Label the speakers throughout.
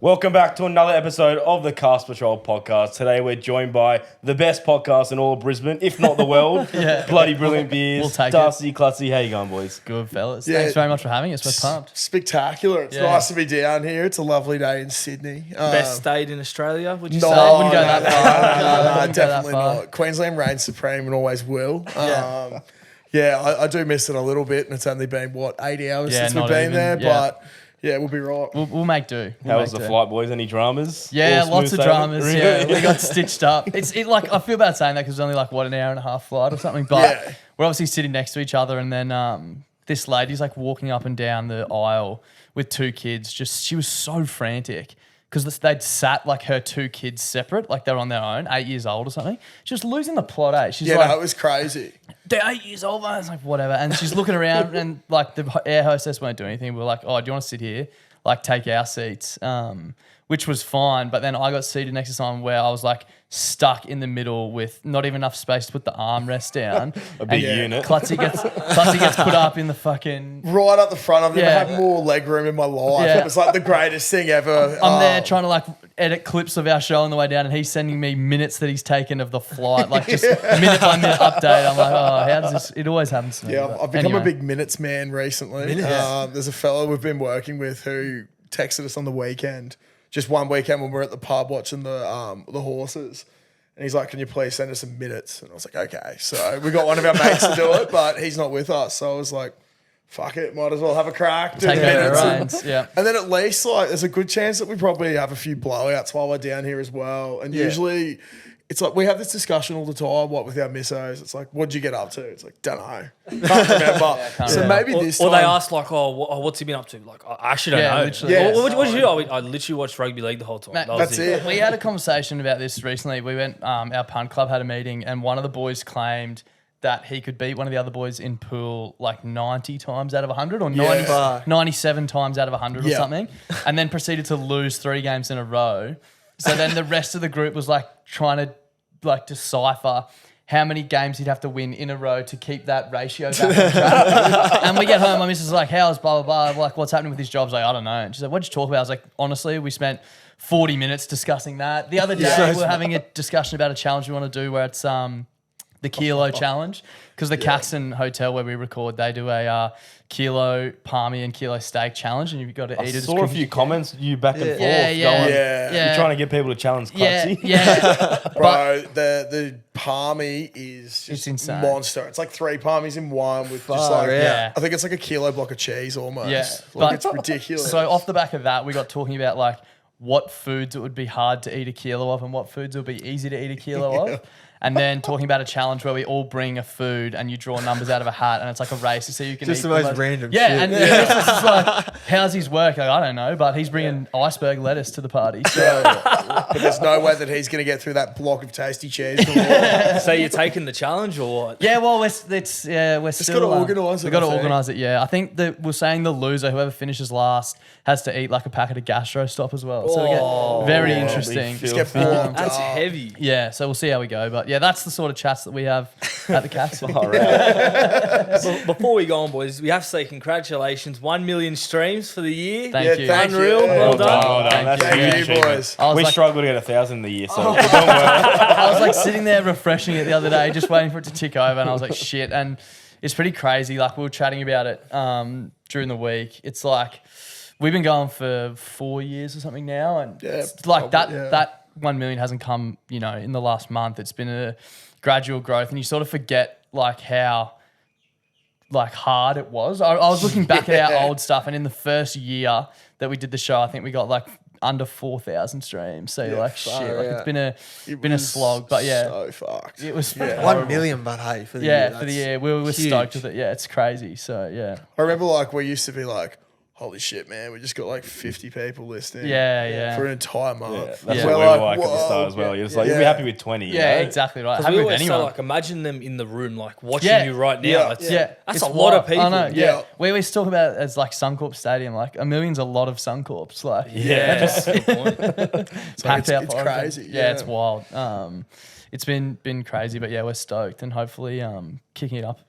Speaker 1: Welcome back to another episode of the Cast Patrol podcast. Today we're joined by the best podcast in all of Brisbane, if not the world. Bloody brilliant beers.
Speaker 2: We'll take
Speaker 1: Darcy, Clutzy, how you going, boys?
Speaker 2: Good, fellas.
Speaker 3: Yeah.
Speaker 2: Thanks very much for having us. We're pumped.
Speaker 3: Spectacular. It's nice to be down here. It's a lovely day in Sydney.
Speaker 4: Best state in Australia, would you
Speaker 3: No,
Speaker 4: say?
Speaker 2: I wouldn't go that far.
Speaker 3: No,
Speaker 2: Wouldn't go that
Speaker 3: definitely
Speaker 2: far.
Speaker 3: not. Queensland reigns supreme and always will. I do miss it a little bit, and it's only been, 80 hours
Speaker 2: Yeah,
Speaker 3: since we've
Speaker 2: not
Speaker 3: been
Speaker 2: even,
Speaker 3: there,
Speaker 2: yeah.
Speaker 3: but yeah, we'll be right.
Speaker 2: We'll make do.
Speaker 1: How was the flight, boys? Any dramas?
Speaker 2: Yeah,
Speaker 1: All
Speaker 2: lots
Speaker 1: smooth
Speaker 2: of
Speaker 1: sailing?
Speaker 2: dramas.
Speaker 1: Really?
Speaker 2: Yeah, we got stitched up. I feel bad saying that because it's only an hour and a half flight or something. But we're obviously sitting next to each other, and then this lady's walking up and down the aisle with two kids. She was so frantic because they'd sat her two kids separate, they were on their own, 8 years old or something. She was losing the plot. She's
Speaker 3: No, it was crazy.
Speaker 2: they're 8 years old, man. It's whatever. And she's looking around and the air hostess won't do anything. We're oh, do you want to sit here? Take our seats, which was fine. But then I got seated next to someone where I was stuck in the middle with not even enough space to put the armrest down.
Speaker 1: A big unit.
Speaker 2: Clutzy gets put up in the fucking...
Speaker 3: Right up the front. I've never had more leg room in my life.
Speaker 2: Yeah.
Speaker 3: It was the greatest thing ever.
Speaker 2: I'm there trying to edit clips of our show on the way down, and he's sending me minutes that he's taken of the flight, just minute by minute update. I'm how does this? It always happens to me.
Speaker 3: Yeah,
Speaker 2: but
Speaker 3: I've become
Speaker 2: anyway.
Speaker 3: a big minutes man recently. There's a fellow we've been working with who texted us on the weekend, just one weekend when we were at the pub watching the horses. And he's like, can you please send us some minutes? And I was like, okay. So we got one of our mates to do it, but he's not with us. So I was like, fuck it, might as well have a crack.
Speaker 2: Take over the reins, yeah.
Speaker 3: And then at least there's a good chance that we probably have a few blowouts while we're down here as well. And usually it's we have this discussion all the time, with our missos. It's what'd you get up to? It's don't know. Can't remember. So maybe this time.
Speaker 4: Or they ask what's he been up to? I actually don't know.
Speaker 2: Literally.
Speaker 3: Yeah.
Speaker 4: What did you do? I literally watched rugby league the whole time.
Speaker 2: Mate,
Speaker 4: That was
Speaker 3: that's it.
Speaker 2: We had a conversation about this recently. We went, our punt club had a meeting, and one of the boys claimed that he could beat one of the other boys in pool 90 times out of 100 or 97 times out of 100 or something, and then proceeded to lose 3 games in a row. So then the rest of the group was trying to decipher how many games he'd have to win in a row to keep that ratio back on track. And we get home, my missus is how's blah, blah, blah, what's happening with his job? I was I don't know. And she's what'd you talk about? I was honestly, we spent 40 minutes discussing that. The other day, we were having a discussion about a challenge we want to do where it's the kilo challenge, because the Caxton hotel where we record, they do a kilo palmy and kilo steak challenge, and you've got to eat it.
Speaker 1: I saw a few comments, you back and forth going,
Speaker 3: Yeah.
Speaker 1: you're trying to get people to challenge Clutzy.
Speaker 2: Yeah.
Speaker 3: Bro, the palmy is just
Speaker 2: insane.
Speaker 3: monster. It's 3 palmies in one with just
Speaker 2: yeah.
Speaker 3: I think it's a kilo block of cheese almost.
Speaker 2: Yeah.
Speaker 3: It's ridiculous.
Speaker 2: So off the back of that, we got talking about what foods it would be hard to eat a kilo of and what foods it would be easy to eat a kilo of. And then talking about a challenge where we all bring a food and you draw numbers out of a hat, and it's a race to see who can
Speaker 5: Just
Speaker 2: eat
Speaker 5: the most random
Speaker 2: yeah,
Speaker 5: shit.
Speaker 2: and it's just how's his work? I don't know, but he's bringing iceberg lettuce to the party. So
Speaker 3: but there's no way that he's going to get through that block of tasty cheese.
Speaker 4: So you're taking the challenge or what?
Speaker 2: yeah, well, we're still
Speaker 3: gotta organise it,
Speaker 2: We've got to
Speaker 3: I think.
Speaker 2: organise it. Yeah, I think that we're saying the loser, whoever finishes last, has to eat a packet of gastro stop as well. So we get very interesting.
Speaker 1: big
Speaker 3: Get
Speaker 1: feel.
Speaker 3: blocked
Speaker 4: That's
Speaker 3: up.
Speaker 4: heavy.
Speaker 2: Yeah, so we'll see how we go. But yeah, that's the sort of chats that we have at the Caxton.
Speaker 1: All right.
Speaker 4: Before we go on, boys, we have to say congratulations. 1 million streams for the year.
Speaker 2: Thank you.
Speaker 3: thank you.
Speaker 4: Unreal.
Speaker 3: Yeah.
Speaker 4: Well done.
Speaker 1: Well done.
Speaker 2: Thank
Speaker 1: That's
Speaker 2: you.
Speaker 1: a huge
Speaker 3: Thank you,
Speaker 1: achievement.
Speaker 3: boys.
Speaker 2: I was
Speaker 1: We
Speaker 2: like-
Speaker 1: struggled to get 1,000 a year, so we're doing well.
Speaker 2: I was sitting there refreshing it the other day, just waiting for it to tick over, and I was shit. And it's pretty crazy. We were chatting about it during the week. It's we've been going for 4 years or something now, and it's that 1 million hasn't come, in the last month. It's been a gradual growth, and you sort of forget how hard it was. I was looking back at our old stuff, and in the first year that we did the show, I think we got under 4,000 streams. So you're shit. It's been a slog, but yeah,
Speaker 3: So fucked.
Speaker 2: it was
Speaker 5: 1 million, but hey, for the year.
Speaker 2: for the year. We were
Speaker 5: huge.
Speaker 2: stoked with it. Yeah, it's crazy. So yeah.
Speaker 3: I remember we used to be holy shit, man, we just got 50 people listening.
Speaker 2: Yeah.
Speaker 3: For an entire month.
Speaker 1: That's
Speaker 2: Yeah.
Speaker 1: what we
Speaker 3: We're
Speaker 1: were
Speaker 3: like,
Speaker 1: at the
Speaker 3: whoa.
Speaker 1: start as well. You're just you'll be
Speaker 3: Yeah.
Speaker 1: happy with 20.
Speaker 2: Yeah,
Speaker 1: you know?
Speaker 2: exactly right.
Speaker 4: Because
Speaker 2: Happy
Speaker 4: we
Speaker 2: with
Speaker 4: always
Speaker 2: anyone.
Speaker 4: say, imagine them in the room, watching
Speaker 2: Yeah.
Speaker 4: you right now.
Speaker 3: Yeah.
Speaker 4: It's,
Speaker 2: Yeah,
Speaker 4: That's
Speaker 2: it's
Speaker 4: a lot of
Speaker 2: wild.
Speaker 4: people.
Speaker 2: I know. Yeah.
Speaker 3: Yeah.
Speaker 2: We always talk about it as Suncorp Stadium. A million's a lot of Suncorps.
Speaker 4: Yeah, that's a good point.
Speaker 2: packed out
Speaker 3: it's
Speaker 2: for everything.
Speaker 3: crazy,
Speaker 2: Yeah,
Speaker 3: yeah.
Speaker 2: it's wild. It's been crazy, but yeah, we're stoked and hopefully kicking it up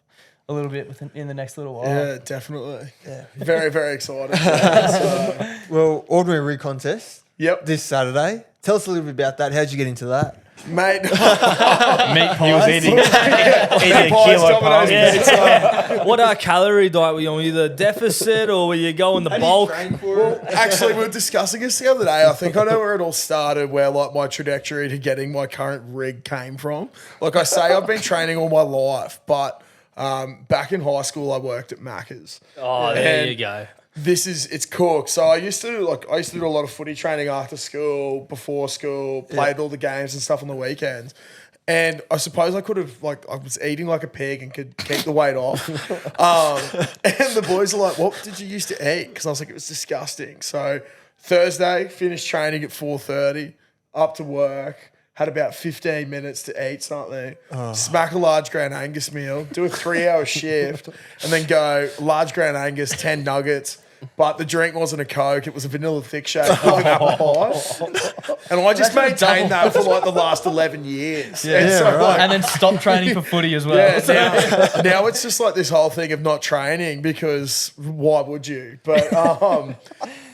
Speaker 2: a little bit in the next little while.
Speaker 3: Yeah, definitely. Yeah. Very, very excited.
Speaker 5: Well, Ordinary Rig Contest,
Speaker 3: Yep.
Speaker 5: this Saturday. Tell us a little bit about that. How'd you get into that?
Speaker 3: Mate.
Speaker 2: Meat pies.
Speaker 1: He was eating a kilo
Speaker 3: Domino's
Speaker 1: pie.
Speaker 4: What calorie diet were you on? Were you the deficit or were you going the bulk?
Speaker 3: Actually, we were discussing this the other day. I think I know where it all started, where like my trajectory to getting my current rig came from. Like I say, I've been training all my life, but back in high school, I worked at Maccas.
Speaker 4: Oh, there you go.
Speaker 3: It's cooked. So I used to do a lot of footy training after school, before school, played all the games and stuff on the weekends. And I suppose I could have, I was eating like a pig and could keep the weight off. And the boys are like, what did you used to eat? Because I was like, it was disgusting. So Thursday, finished training at 4:30, up to work, had about 15 minutes to eat something, smack a large Grand Angus meal, do a 3-hour shift, and then go large Grand Angus, 10 nuggets. But the drink wasn't a Coke, it was a vanilla thick shake with an apple pie. And I just maintained that for like the last 11 years.
Speaker 2: And then stop training for footy as well.
Speaker 3: Yeah, now it's just like this whole thing of not training because why would you? But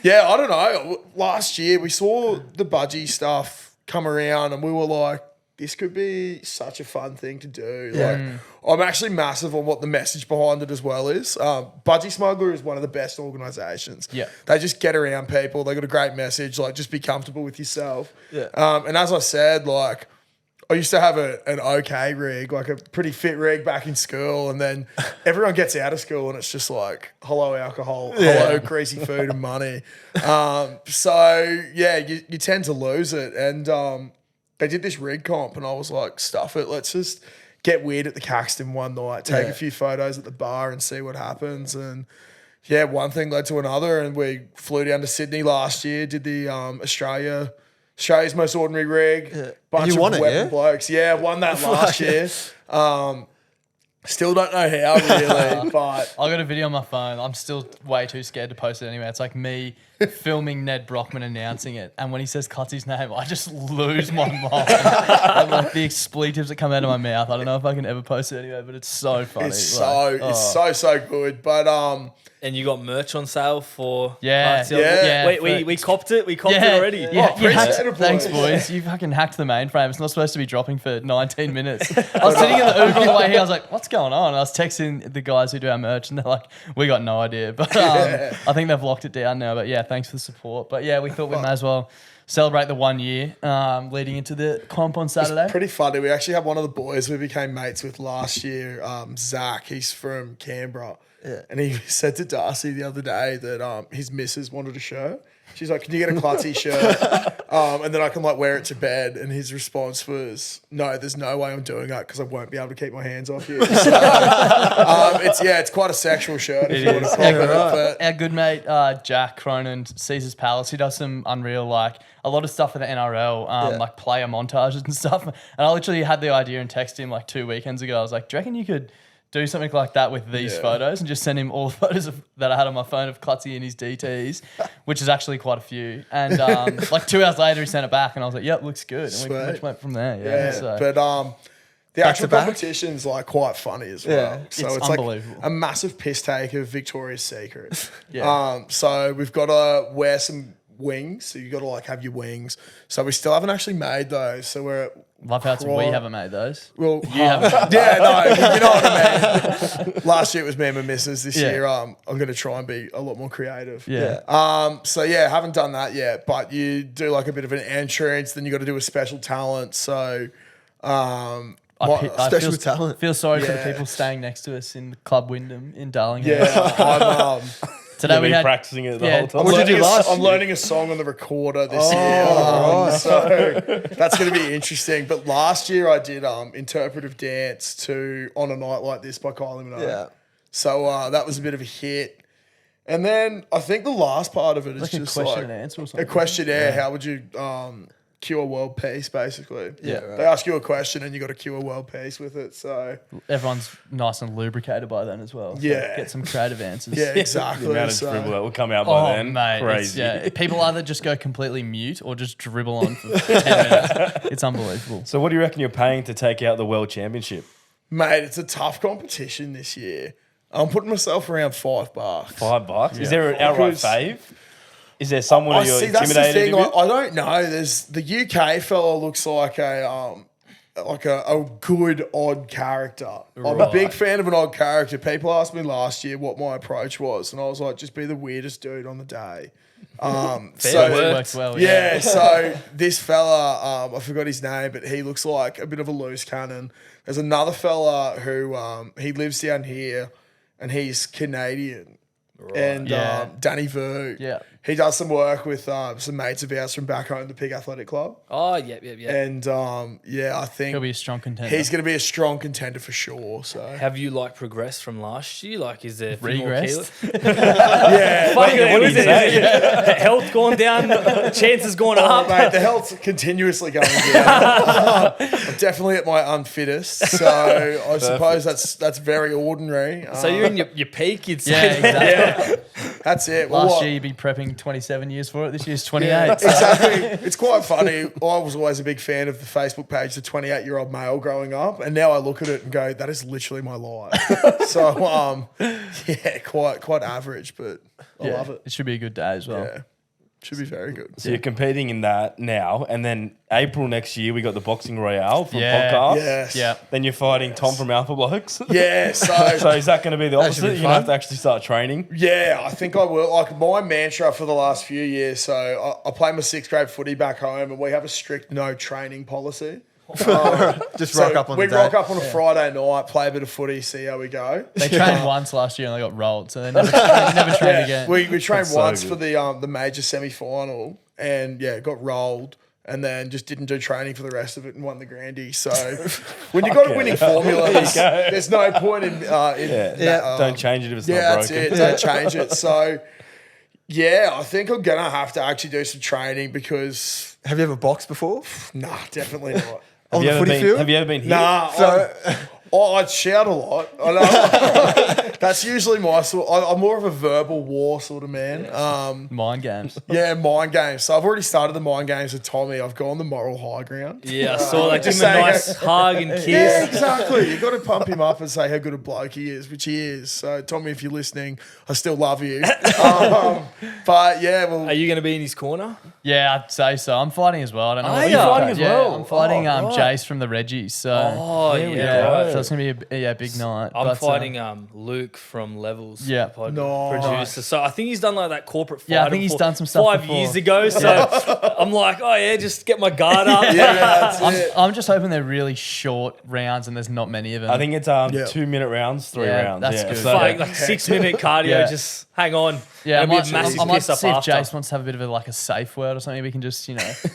Speaker 3: yeah, I don't know. Last year we saw the budgie stuff come around and we were like, this could be such a fun thing to do. Like, I'm actually massive on what the message behind it as well is. Budgie Smuggler is one of the best organisations.
Speaker 2: Yeah.
Speaker 3: They just get around people. They got a great message. Like, just be comfortable with yourself.
Speaker 5: Yeah.
Speaker 3: And as I said, like, I used to have an okay rig, like a pretty fit rig back in school, and then everyone gets out of school and it's just like, hello alcohol, hello greasy food and money. So, yeah, you tend to lose it. And they did this rig comp and I was like, stuff it, let's just get weird at the Caxton one night, take a few photos at the bar and see what happens. And yeah, one thing led to another and we flew down to Sydney last year, did the Australia's Most Ordinary Rig. Bunch
Speaker 5: you won
Speaker 3: of
Speaker 5: it,
Speaker 3: weapon
Speaker 5: yeah?
Speaker 3: blokes. Yeah, won that last year. Still don't know how really, but
Speaker 2: I got a video on my phone. I'm still way too scared to post it anyway. It's like me filming Ned Brockman announcing it. And when he says Clutzy's name, I just lose my mind. And like the expletives that come out of my mouth. I don't know if I can ever post it anyway, but it's so funny.
Speaker 3: it's so good. But
Speaker 4: And you got merch on sale for...
Speaker 2: Yeah.
Speaker 4: We copped it. We copped it already.
Speaker 2: Yeah,
Speaker 3: you hacked it,
Speaker 2: thanks, boys. You fucking hacked the mainframe. It's not supposed to be dropping for 19 minutes. I was sitting in the Uber on the way here. I was like, what's going on? And I was texting the guys who do our merch and they're like, we got no idea. But I think they've locked it down now. But yeah, thanks for the support. But yeah, we thought we may as well celebrate the 1 year leading into the comp on Saturday.
Speaker 3: Pretty funny. We actually had one of the boys we became mates with last year, Zach. He's from Canberra.
Speaker 5: Yeah.
Speaker 3: And he said to Darcy the other day that his missus wanted a shirt. She's like, can you get a Clutzy shirt? And then I can like wear it to bed. And his response was, no, there's no way I'm doing that because I won't be able to keep my hands off you. So, it's quite a sexual shirt. If you want to call it. But
Speaker 2: Our good mate Jack Cronin, Caesar's Palace, he does some unreal, like a lot of stuff for the NRL, like player montages and stuff. And I literally had the idea and texted him like 2 weekends ago. I was like, do you reckon you could do something like that with these photos and just send him all the photos that I had on my phone of Clutzy and his DTs, which is actually quite a few. And like 2 hours later, he sent it back and I was like, yep, looks good. And we pretty much went from there. Yeah. So.
Speaker 3: But the actual competition's like quite funny as well.
Speaker 5: Yeah.
Speaker 3: So
Speaker 2: It's
Speaker 3: like
Speaker 2: unbelievable.
Speaker 3: a massive piss take of Victoria's Secret.
Speaker 2: Yeah.
Speaker 3: So we've got to wear some wings. So you got to like have your wings. So we still haven't actually made those. So we're
Speaker 2: Love how it's we haven't made those.
Speaker 3: well,
Speaker 2: You haven't.
Speaker 3: yeah, no, you know what I mean. Last year it was me and my missus. This year, I'm going to try and be a lot more creative.
Speaker 2: Yeah.
Speaker 3: So yeah, haven't done that yet. But you do like a bit of an entrance, then you got to do a special talent. So,
Speaker 2: I
Speaker 5: special talent.
Speaker 2: feel sorry for the
Speaker 3: Yeah.
Speaker 2: people staying next to us in Club Wyndham in Darlingham.
Speaker 3: yeah,
Speaker 2: Today
Speaker 1: You've
Speaker 2: we
Speaker 1: been
Speaker 2: had
Speaker 1: practicing it the
Speaker 2: yeah.
Speaker 1: whole time.
Speaker 5: What'd you do last
Speaker 3: I'm
Speaker 5: year?
Speaker 3: learning a song on the recorder this year. So that's going to be interesting. But last year I did interpretive dance to On a Night Like This by Kylie Minogue.
Speaker 5: Yeah.
Speaker 3: So that was a bit of a hit. And then I think the last part of it is
Speaker 2: like a
Speaker 3: just
Speaker 2: question
Speaker 3: like
Speaker 2: and answer or
Speaker 3: a
Speaker 2: something.
Speaker 3: questionnaire. How would you cure world peace, basically?
Speaker 5: Yeah, right.
Speaker 3: They ask you a question and you got to cure world peace with it. So
Speaker 2: Everyone's nice and lubricated by then as well. So
Speaker 3: Yeah.
Speaker 2: get some creative answers.
Speaker 3: yeah, exactly.
Speaker 1: The amount of
Speaker 3: So-
Speaker 1: dribble that will come out
Speaker 2: Oh,
Speaker 1: by then.
Speaker 2: mate.
Speaker 1: Crazy.
Speaker 2: Yeah. People either just go completely mute or just dribble on for 10 minutes. It's unbelievable.
Speaker 1: So what do you reckon you're paying to take out the World Championship?
Speaker 3: Mate, it's a tough competition this year. I'm putting myself around $5.
Speaker 1: $5? Is there an outright
Speaker 3: Because-
Speaker 1: fave? Is there someone you're
Speaker 3: that's the
Speaker 1: intimidated
Speaker 3: thing.
Speaker 1: with?
Speaker 3: I don't know. There's the UK fella looks like a good odd character. I'm a big fan of an odd character. People asked me last year what my approach was, and I was like, just be the weirdest dude on the day.
Speaker 2: So it works well.
Speaker 3: Yeah, so this fella, I forgot his name, but he looks like a bit of a loose cannon. There's another fella who he lives down here, and he's Canadian. Right. And Danny Vu.
Speaker 2: Yeah.
Speaker 3: He does some work with some mates of ours from back home, the Pig Athletic Club.
Speaker 4: Oh, yeah.
Speaker 3: And I think
Speaker 2: He'll be a strong contender.
Speaker 3: he's going to be a strong contender for sure. So
Speaker 4: Have you progressed from last year? Is there a few more
Speaker 2: Regressed?
Speaker 4: kilos?
Speaker 3: yeah,
Speaker 4: Fuck it,
Speaker 1: what do
Speaker 4: is
Speaker 1: you
Speaker 4: it?
Speaker 1: say?
Speaker 4: Health gone down, chances gone up.
Speaker 3: mate, the health's continuously going down. I'm definitely at my unfittest, so I suppose that's very ordinary.
Speaker 4: So you're in your peak, you'd
Speaker 2: Yeah,
Speaker 4: say.
Speaker 2: exactly.
Speaker 3: That's it. Well,
Speaker 2: Last
Speaker 3: what-
Speaker 2: year you'd be prepping 27 years for it. This year's 28.
Speaker 3: Yeah, exactly. It's quite funny. I was always a big fan of the Facebook page, the 28-year-old male growing up, and now I look at it and go, that is literally my life. So, quite average, but I love it.
Speaker 2: It should be a good day as well.
Speaker 3: Yeah, should be very good.
Speaker 1: So you're competing in that now, and then April next year we got the boxing Royale from
Speaker 2: Yeah.
Speaker 1: podcast.
Speaker 3: Yes.
Speaker 2: Yeah.
Speaker 1: Then you're fighting Tom from Alpha Blokes.
Speaker 3: Yeah.
Speaker 1: So is that going to be the
Speaker 5: should be
Speaker 1: opposite? You're going to have
Speaker 5: fun.
Speaker 1: to actually start training.
Speaker 3: Yeah, I think I will. Like my mantra for the last few years. So I play my 6th grade footy back home, and we have a strict no training policy.
Speaker 5: Just rock up on
Speaker 3: we
Speaker 5: the day.
Speaker 3: rock up on a Friday night, play a bit of footy, see how we go.
Speaker 2: They trained once last year and they got rolled, so they never trained again.
Speaker 3: We trained
Speaker 1: That's so
Speaker 3: once
Speaker 1: good.
Speaker 3: for the major semi-final, and got rolled, and then just didn't do training for the rest of it and won the Grandy. So when you've got a winning formula, there's no point in
Speaker 1: Don't change it if it's not
Speaker 3: that's
Speaker 1: broken.
Speaker 3: it. Don't change it. So I think I'm gonna have to actually do some training because
Speaker 5: Have you ever boxed before?
Speaker 3: nah, definitely not.
Speaker 5: On the footy field?
Speaker 1: Have you ever been here?
Speaker 3: Nah,
Speaker 5: So,
Speaker 3: I'd shout a lot. I know. That's usually my sort. I'm more of a verbal war sort of man.
Speaker 2: Mind games.
Speaker 3: Yeah, mind games. So I've already started the mind games with Tommy. I've gone the moral high ground.
Speaker 4: Yeah, I saw that. Give
Speaker 3: Just
Speaker 4: him a
Speaker 3: saying,
Speaker 4: nice hug and kiss.
Speaker 3: Yeah, exactly. You got to pump him up and say how good a bloke he is, which he is. So Tommy, if you're listening, I still love you. But yeah, well,
Speaker 4: Are you going to be in his corner?
Speaker 2: Yeah, I'd say so. I'm fighting as well. I don't know.
Speaker 4: Are
Speaker 2: what
Speaker 4: you
Speaker 2: you've
Speaker 4: fighting
Speaker 2: got.
Speaker 4: as
Speaker 2: Yeah,
Speaker 4: well?
Speaker 2: I'm fighting
Speaker 4: Oh, right.
Speaker 2: Jace from the Reggies. So
Speaker 4: Oh,
Speaker 2: yeah, so it's gonna be a big night.
Speaker 4: I'm
Speaker 2: But,
Speaker 4: fighting Luke from Levels.
Speaker 2: Yeah.
Speaker 4: the pod
Speaker 3: Nice.
Speaker 4: producer. So I think he's done that corporate fight.
Speaker 2: Yeah, I think he's done some stuff
Speaker 4: 5
Speaker 2: before.
Speaker 4: years ago. So I'm like, oh yeah, just get my guard up.
Speaker 3: yeah, that's it.
Speaker 2: I'm just hoping they're really short rounds and there's not many of them.
Speaker 1: I think it's 2-minute rounds, 3
Speaker 2: Yeah,
Speaker 1: rounds.
Speaker 2: that's
Speaker 1: yeah.
Speaker 2: good.
Speaker 1: So,
Speaker 4: like 6-minute cardio.
Speaker 2: Yeah.
Speaker 4: Just hang on.
Speaker 2: yeah, I
Speaker 4: It'll be
Speaker 2: might,
Speaker 4: a massive
Speaker 2: I might
Speaker 4: piss up
Speaker 2: see if
Speaker 4: after.
Speaker 2: Jace wants to have a bit of a safe word or something. We can just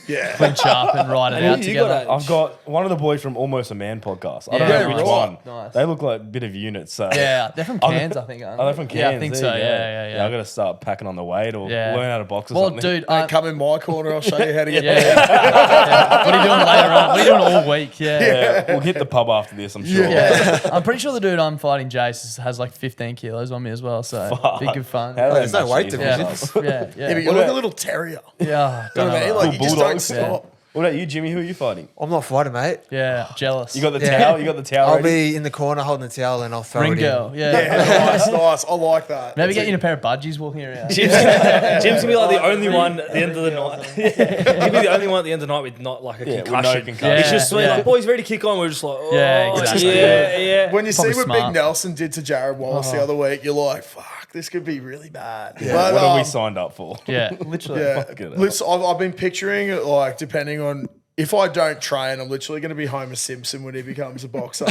Speaker 3: Yeah.
Speaker 2: clinch up and ride it out
Speaker 4: you
Speaker 2: together.
Speaker 4: got
Speaker 1: I've got one of the boys from Almost a Man podcast. I don't
Speaker 2: Yeah,
Speaker 1: know which
Speaker 3: right.
Speaker 1: one.
Speaker 2: Nice.
Speaker 1: They look like a bit of units. So
Speaker 2: Yeah, they're from Cairns, I think.
Speaker 1: Oh, they're from Cairns.
Speaker 2: Yeah, I think
Speaker 1: There
Speaker 2: so.
Speaker 1: you go.
Speaker 2: Yeah.
Speaker 1: I got to start packing on the weight or
Speaker 2: Yeah.
Speaker 1: learn how to box or
Speaker 2: Well,
Speaker 1: something.
Speaker 2: dude,
Speaker 3: Come in my corner. I'll show you how to get
Speaker 2: yeah. What are you doing later on? What are you doing all week?
Speaker 1: Yeah, we'll hit the pub after this, I'm sure.
Speaker 2: Yeah. I'm pretty sure the dude I'm fighting, Jace, has like 15 kilos on me as well. So be good fun.
Speaker 1: How do they
Speaker 5: there's no
Speaker 1: match
Speaker 5: weight
Speaker 1: these
Speaker 5: division.
Speaker 1: guys?
Speaker 2: Yeah.
Speaker 3: Yeah, but
Speaker 2: Yeah.
Speaker 3: you're like a little terrier.
Speaker 2: Yeah.
Speaker 3: You know what I mean? Like you just
Speaker 1: bulldog.
Speaker 3: don't stop.
Speaker 1: What about you, Jimmy? Who are you fighting?
Speaker 5: I'm not fighting, mate.
Speaker 2: Yeah. Jealous.
Speaker 1: You got the
Speaker 5: Yeah.
Speaker 1: towel? You got the towel
Speaker 5: I'll
Speaker 1: ready?
Speaker 5: be in the corner holding the towel and I'll throw
Speaker 2: ring
Speaker 5: it
Speaker 2: girl.
Speaker 5: in.
Speaker 2: Yeah.
Speaker 3: Yeah, nice. I like that.
Speaker 2: Maybe
Speaker 3: That's
Speaker 2: get
Speaker 3: it.
Speaker 2: you in a pair of budgies walking around.
Speaker 4: Jim's gonna be like the only one at the end of the night. He'll be the only one at the end of the night with not like a
Speaker 1: with no
Speaker 4: concussion.
Speaker 1: concussion.
Speaker 4: He's just
Speaker 2: Yeah.
Speaker 4: like, boys, ready to kick on. We're just like, oh,
Speaker 2: Yeah, exactly.
Speaker 4: yeah.
Speaker 3: When you see
Speaker 2: Probably
Speaker 3: what
Speaker 2: smart.
Speaker 3: Big Nelson did to Jared Wallace the other week, you're like, fuck, this could be really bad.
Speaker 1: Yeah,
Speaker 3: But,
Speaker 1: what have we signed up for?
Speaker 2: Yeah. Literally.
Speaker 3: yeah,
Speaker 1: Fucking hell.
Speaker 3: listen, I've been picturing it like, depending on if I don't train, I'm literally going to be Homer Simpson when he becomes a boxer.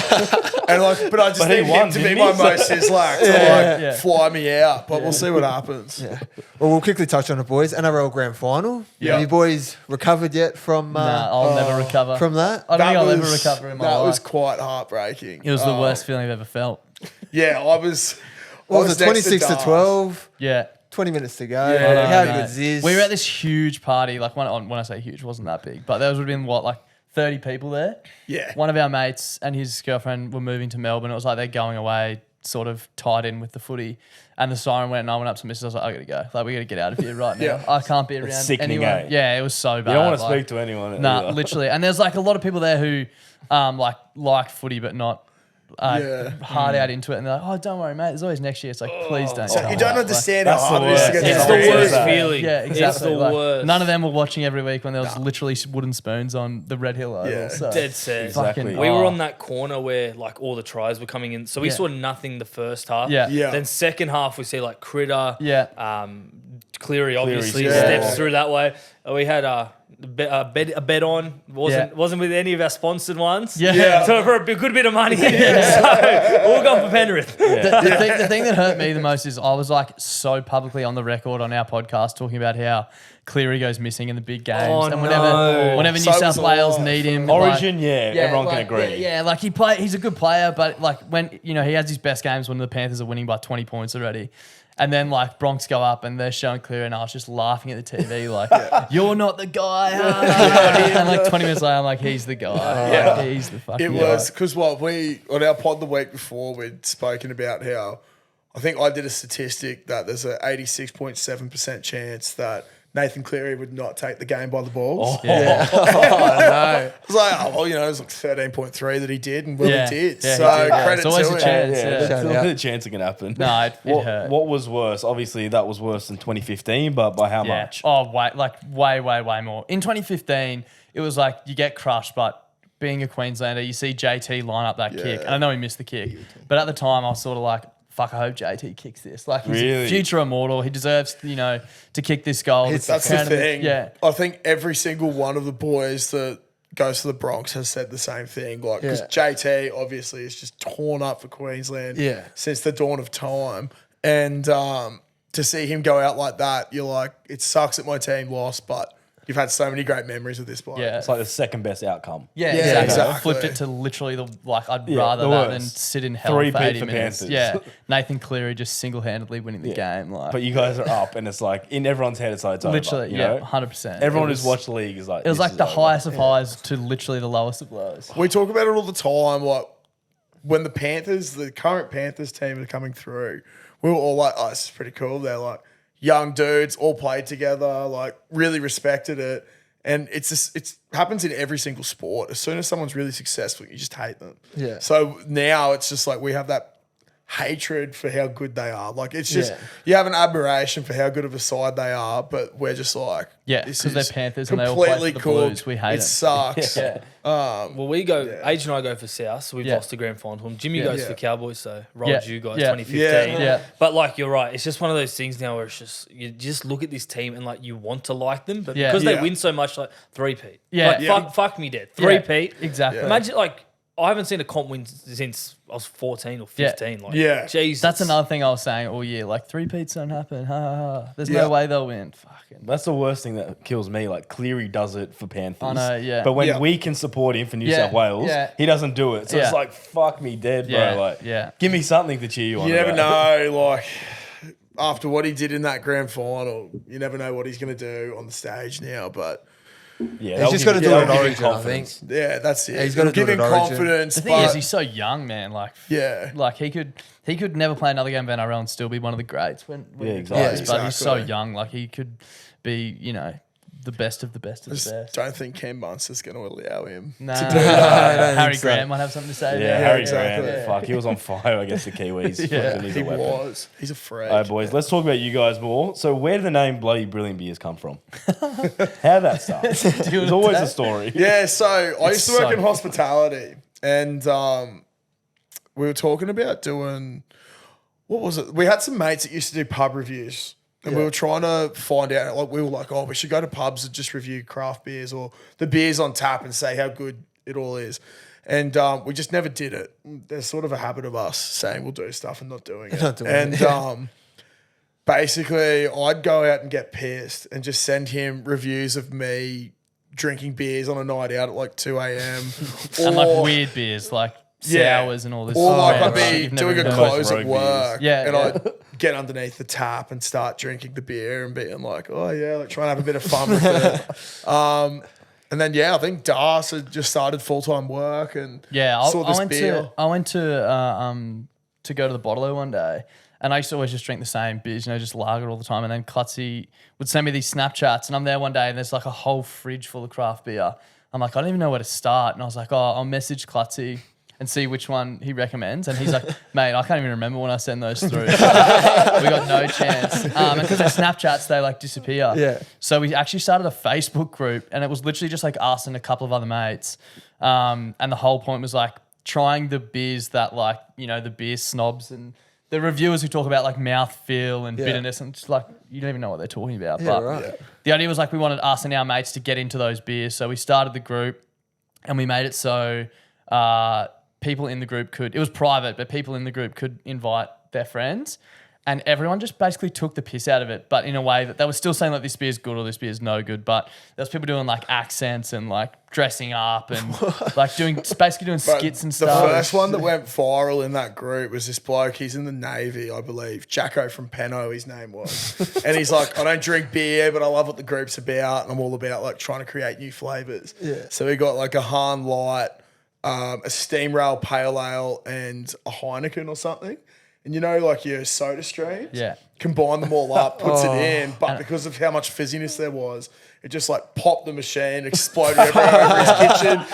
Speaker 3: And like, but I just
Speaker 1: But he
Speaker 3: need
Speaker 1: won,
Speaker 3: him to be
Speaker 1: didn't
Speaker 3: my
Speaker 1: he?
Speaker 3: most Sislak to
Speaker 2: Yeah.
Speaker 3: fly me out. But we'll see what happens.
Speaker 5: Yeah. Well, we'll quickly touch on it, boys. NRL Grand Final.
Speaker 3: Yeah.
Speaker 5: Have you boys recovered yet from
Speaker 2: Nah, I'll never recover.
Speaker 5: from that?
Speaker 2: I don't think I'll
Speaker 3: was-
Speaker 2: ever recover in my
Speaker 3: That
Speaker 2: life.
Speaker 3: was quite heartbreaking.
Speaker 2: It was the worst feeling I've ever felt.
Speaker 3: Yeah, I was.
Speaker 5: What
Speaker 3: I
Speaker 5: was it?
Speaker 3: next
Speaker 5: 26 to
Speaker 3: Darcy.
Speaker 5: 12.
Speaker 2: Yeah.
Speaker 5: 20 minutes to go.
Speaker 2: I know,
Speaker 5: How
Speaker 2: mate.
Speaker 5: good is
Speaker 2: We were at this huge party. Like when I say huge, it wasn't that big, but there would have been like 30 people there.
Speaker 3: Yeah.
Speaker 2: One of our mates and his girlfriend were moving to Melbourne. It was like they're going away, sort of tied in with the footy. And the siren went, and I went up to Mrs. I was like, I gotta go. Like, we gotta get out of here right now.
Speaker 3: Yeah.
Speaker 2: I can't be around
Speaker 1: sickening,
Speaker 2: anyone.
Speaker 1: eh?
Speaker 2: Yeah, it was so bad.
Speaker 1: You don't want to
Speaker 2: like-
Speaker 1: speak to anyone.
Speaker 2: Nah,
Speaker 1: either.
Speaker 2: literally. And there's like a lot of people there who like footy but not hard out into it, and they're like, "Oh, don't worry, mate. There's always next year." It's like, please don't.
Speaker 3: So
Speaker 2: tell
Speaker 3: you
Speaker 2: me
Speaker 3: don't
Speaker 2: that.
Speaker 3: understand how
Speaker 1: that's
Speaker 3: hard
Speaker 1: the
Speaker 3: it is to
Speaker 1: worst.
Speaker 3: get
Speaker 4: It's
Speaker 3: to
Speaker 4: the
Speaker 3: the
Speaker 4: worst
Speaker 3: end.
Speaker 4: feeling.
Speaker 2: Yeah, exactly.
Speaker 4: It's the
Speaker 2: Like,
Speaker 4: worst.
Speaker 2: none of them were watching every week when there was literally wooden spoons on the Red Hill Oval.
Speaker 3: Yeah.
Speaker 2: So
Speaker 4: Dead set.
Speaker 2: fucking-
Speaker 4: We were on that corner where like all the tries were coming in, so we
Speaker 2: Yeah.
Speaker 4: saw nothing the first half.
Speaker 2: Yeah.
Speaker 3: Yeah.
Speaker 4: Then second half we see like Critter.
Speaker 2: Yeah.
Speaker 4: Cleary obviously
Speaker 1: yeah.
Speaker 4: steps through that way. We had a bet on wasn't with any of our sponsored ones.
Speaker 2: Yeah.
Speaker 4: So for a good bit of money. So all gone for Penrith.
Speaker 2: The thing that hurt me the most is I was like so publicly on the record on our podcast talking about how Cleary goes missing in the big games,
Speaker 4: Oh,
Speaker 2: and
Speaker 4: no.
Speaker 2: whenever
Speaker 3: So
Speaker 2: New South
Speaker 3: was
Speaker 2: Wales
Speaker 3: I.
Speaker 2: need him,
Speaker 1: Origin,
Speaker 2: like,
Speaker 1: everyone can
Speaker 2: like,
Speaker 1: agree.
Speaker 2: Yeah, like he's a good player, but like when he has his best games when the Panthers are winning by 20 points already. And then like Bronx go up and they're showing Cleary, and I was just laughing at the TV like, "You're not the guy." And like 20 minutes later, I'm like, "He's the guy. Like, he's the fucking
Speaker 3: It
Speaker 2: guy."
Speaker 3: was because we on our pod the week before we'd spoken about how I think I did a statistic that there's a 86.7% chance that Nathan Cleary would not take the game by the balls.
Speaker 2: Yeah.
Speaker 3: I was like, it was like 13.3 that he did, and he did.
Speaker 2: Yeah,
Speaker 3: So
Speaker 2: he did.
Speaker 3: credit
Speaker 2: It's always
Speaker 3: to
Speaker 2: a
Speaker 3: him.
Speaker 2: chance.
Speaker 1: Yeah,
Speaker 2: Yeah.
Speaker 1: there's still a chance it can happen.
Speaker 2: No, it hurt.
Speaker 1: What was worse? Obviously, that was worse than 2015, but by how
Speaker 2: Yeah.
Speaker 1: much?
Speaker 2: Oh, way more. In 2015, it was like you get crushed, but being a Queenslander, you see JT line up that kick. And I know he missed the kick, but at the time I was sort of like, fuck, I hope JT kicks this. Like, he's
Speaker 1: Really?
Speaker 2: a future immortal. He deserves, to kick this goal.
Speaker 3: That's the thing.
Speaker 2: Yeah.
Speaker 3: I think every single one of the boys that goes to the Bronx has said the same thing. Like, because JT obviously is just torn up for Queensland since the dawn of time. And to see him go out like that, you're like, it sucks that my team lost, but you've had so many great memories with this bloke.
Speaker 2: Yeah.
Speaker 1: It's like the second best outcome.
Speaker 2: Yeah,
Speaker 3: Yeah,
Speaker 2: exactly.
Speaker 3: exactly.
Speaker 2: Flipped it to literally I'd
Speaker 1: Yeah,
Speaker 2: rather
Speaker 1: the
Speaker 2: that
Speaker 1: worst.
Speaker 2: than sit in hell
Speaker 1: Three
Speaker 2: for
Speaker 1: beat
Speaker 2: 80
Speaker 1: for
Speaker 2: minutes.
Speaker 1: Panthers.
Speaker 2: Yeah. Nathan Cleary just single-handedly winning the game. Like,
Speaker 1: But you guys are up, and it's like in everyone's head, it's like it's
Speaker 2: literally,
Speaker 1: over, you know?
Speaker 2: 100%.
Speaker 1: Everyone
Speaker 2: It
Speaker 1: who's
Speaker 2: was-
Speaker 1: watched the league is like,
Speaker 2: It was
Speaker 1: this
Speaker 2: like
Speaker 1: is
Speaker 2: the
Speaker 1: over.
Speaker 2: highest of highs to literally the lowest of lows.
Speaker 3: We talk about it all the time. Like, when the current Panthers team are coming through, we were all like, oh, this is pretty cool. They're like young dudes, all played together, like really respected it. And it happens in every single sport. As soon as someone's really successful, you just hate them.
Speaker 5: Yeah.
Speaker 3: So now it's just like we have that hatred for how good they are. Like, it's just, you have an admiration for how good of a side they are, but we're just like,
Speaker 2: Yeah,
Speaker 3: this
Speaker 2: 'cause they're
Speaker 3: is
Speaker 2: Panthers and they all play for
Speaker 3: completely
Speaker 2: the
Speaker 3: cooked.
Speaker 2: Blues. We hate
Speaker 3: it.
Speaker 2: it.
Speaker 3: Sucks.
Speaker 2: Yeah.
Speaker 4: Well, we go. Age and I go for South, so we've
Speaker 2: Yeah.
Speaker 4: lost the grand final to them. Jimmy goes
Speaker 3: Yeah.
Speaker 4: for Cowboys, so rolled
Speaker 2: Yeah.
Speaker 4: you guys
Speaker 2: Yeah.
Speaker 4: 2015.
Speaker 2: Yeah.
Speaker 4: But like you're right, it's just one of those things now where it's just you just look at this team and like you want to like them, but
Speaker 2: Yeah.
Speaker 4: because they
Speaker 3: Yeah.
Speaker 4: win so much, like three-peat.
Speaker 2: Yeah.
Speaker 4: Like,
Speaker 3: Yeah.
Speaker 4: fuck me dead. Three-peat.
Speaker 2: Exactly.
Speaker 4: Imagine like I haven't seen a comp win since I was 14 or 15. Like,
Speaker 3: Yeah.
Speaker 4: Jesus.
Speaker 2: That's another thing I was saying all year. Like, three-peats don't happen. Ha, ha, ha. There's
Speaker 3: Yeah.
Speaker 2: no way they'll win. Fucking.
Speaker 1: That's the worst thing that kills me. Like, Cleary does it for Panthers.
Speaker 2: I know, yeah.
Speaker 1: But when
Speaker 3: Yeah.
Speaker 1: we can support him for New
Speaker 2: Yeah,
Speaker 1: South Wales,
Speaker 2: yeah.
Speaker 1: he doesn't do it. So
Speaker 2: Yeah.
Speaker 1: it's like, fuck me dead, bro.
Speaker 2: Yeah,
Speaker 1: Like,
Speaker 2: yeah.
Speaker 1: give me something to cheer you on.
Speaker 3: You never
Speaker 1: about.
Speaker 3: know, like, after what he did in that grand final, you never know what he's going to do on the stage now. But
Speaker 1: Yeah,
Speaker 5: He's just got to do it in Origin, I think.
Speaker 3: yeah, that's it.
Speaker 5: He's gotta do
Speaker 3: give
Speaker 5: it
Speaker 3: him
Speaker 5: at Origin.
Speaker 3: confidence.
Speaker 2: The thing is,
Speaker 3: but
Speaker 2: he's so young, man. Like,
Speaker 3: yeah,
Speaker 2: like he could never play another game of NRL and still be one of the greats when
Speaker 1: Yeah,
Speaker 2: he
Speaker 1: exactly.
Speaker 2: plays. But he's so
Speaker 3: Exactly.
Speaker 2: young. Like, he could be, the best of the best of
Speaker 3: I just
Speaker 2: the best.
Speaker 3: don't think Ken Munster's going to allow him.
Speaker 2: Nah,
Speaker 5: I don't
Speaker 2: Harry
Speaker 5: think so.
Speaker 2: Grant might have something to say.
Speaker 1: Yeah,
Speaker 2: there.
Speaker 1: Harry
Speaker 3: exactly.
Speaker 1: Grant. Fuck, he was on fire against the Kiwis.
Speaker 2: Yeah.
Speaker 1: Fucking, he's
Speaker 3: He
Speaker 1: a weapon.
Speaker 3: was. He's a freak.
Speaker 1: All right, boys, let's talk about you guys more. So where did the name Bloody Brilliant Beers come from? How'd that start? There's always a story.
Speaker 3: Yeah, so I used to work
Speaker 2: so
Speaker 3: in hospitality, and we were talking about doing, what was it? We had some mates that used to do pub reviews, and we were trying to find out, like, we were like, oh, we should go to pubs and just review craft beers or the beers on tap and say how good it all is. And we just never did it. There's sort of a habit of us saying we'll do stuff and not doing it.
Speaker 5: Not doing
Speaker 3: and
Speaker 5: it.
Speaker 3: basically, I'd go out and get pissed and just send him reviews of me drinking beers on a night out at like 2 a.m.
Speaker 2: And like weird beers, like
Speaker 3: Yeah.
Speaker 2: sours and all this.
Speaker 3: Or like
Speaker 2: random
Speaker 3: I'd
Speaker 2: shit
Speaker 3: be
Speaker 2: you've never
Speaker 3: doing a
Speaker 2: even heard of.
Speaker 3: close
Speaker 1: rogue
Speaker 3: at
Speaker 1: beers.
Speaker 3: work,
Speaker 2: Yeah,
Speaker 3: and
Speaker 2: yeah.
Speaker 3: I'd get underneath the tap and start drinking the beer and being like, oh yeah, like trying to have a bit of fun with it. And then I think Darcy had just started full time work and
Speaker 2: Yeah,
Speaker 3: saw this
Speaker 2: I went
Speaker 3: beer.
Speaker 2: to go to the bottler one day, and I used to always just drink the same beers, just lager all the time. And then Clutzy would send me these Snapchats, and I'm there one day, and there's like a whole fridge full of craft beer. I'm like, I don't even know where to start, and I was like, oh, I'll message Clutzy. and see which one he recommends. And he's like, mate, I can't even remember when I send those through. We got no chance. And because they're Snapchats, they like disappear.
Speaker 5: Yeah.
Speaker 2: So we actually started a Facebook group, and it was literally just like us and a couple of other mates. And the whole point was like trying the beers that like, you know, the beer snobs and the reviewers who talk about like mouthfeel and bitterness, and just like you don't even know what they're talking about. But the idea was like we wanted us and our mates to get into those beers. So we started the group and we made it so people in the group could, it was private, but people in the group could invite their friends. And everyone just basically took the piss out of it, but in a way that they were still saying like this beer is good or this beer is no good. But there was people doing like accents and like dressing up and like basically doing skits and stuff.
Speaker 3: The first one that went viral in that group was this bloke. He's in the Navy, I believe. Jacko from Penno, his name was. And he's like, I don't drink beer, but I love what the group's about. And I'm all about like trying to create new flavors. Yeah. So we got like a Han Light, a Steam Rail Pale Ale, and a Heineken or something. And you know, like your soda streams, combine them all up, puts it in, but because of how much fizziness there was, it just like popped the machine, exploded everywhere over his kitchen.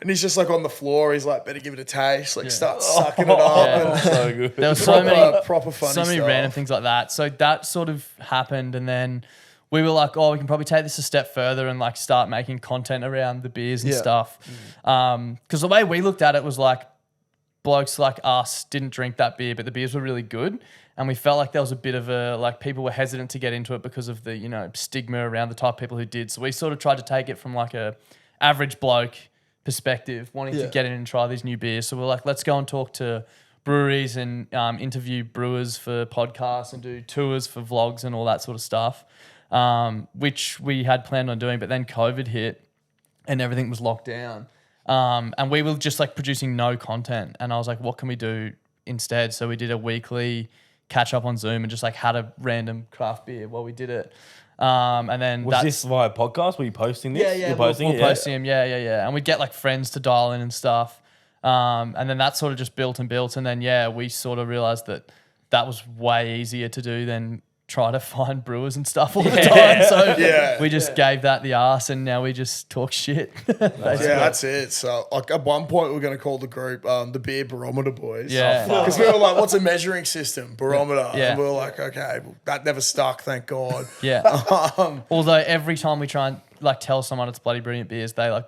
Speaker 3: And he's just like on the floor. He's like, better give it a taste. Like, start sucking it up.
Speaker 2: Yeah.
Speaker 3: And
Speaker 1: So good.
Speaker 2: There was so many
Speaker 3: proper funny
Speaker 2: so many
Speaker 3: stuff.
Speaker 2: random things like that. So that sort of happened, and then we were like, oh, we can probably take this a step further and like start making content around the beers and stuff. Because the way we looked at it was like, blokes like us didn't drink that beer, but the beers were really good. And we felt like there was a bit of a, like people were hesitant to get into it because of the, you know, stigma around the type of people who did. So we sort of tried to take it from like a average bloke perspective, wanting to get in and try these new beers. So we're like, let's go and talk to breweries and interview brewers for podcasts and do tours for vlogs and all that sort of stuff, which we had planned on doing. But then COVID hit and everything was locked down. And we were just like producing no content. And I was like, what can we do instead? So we did a weekly catch up on Zoom and just like had a random craft beer while we did it. And then
Speaker 1: Was this via podcast? Were you posting this?
Speaker 2: Yeah,
Speaker 1: You're posting
Speaker 2: we're posting them. Yeah. And we'd get like friends to dial in and stuff. And then that sort of just built. And then, we sort of realized that was way easier to do than try to find brewers and stuff all the time. So we just gave that the arse, and now we just talk shit.
Speaker 3: That's it. So like at one point we were going to call the group the Beer Barometer Boys.
Speaker 2: Yeah.
Speaker 3: Because we were like, what's a measuring system? Barometer.
Speaker 2: Yeah.
Speaker 3: And we were like, okay, well, that never stuck, thank God.
Speaker 2: Yeah. Although every time we try and like tell someone it's bloody brilliant beers, they like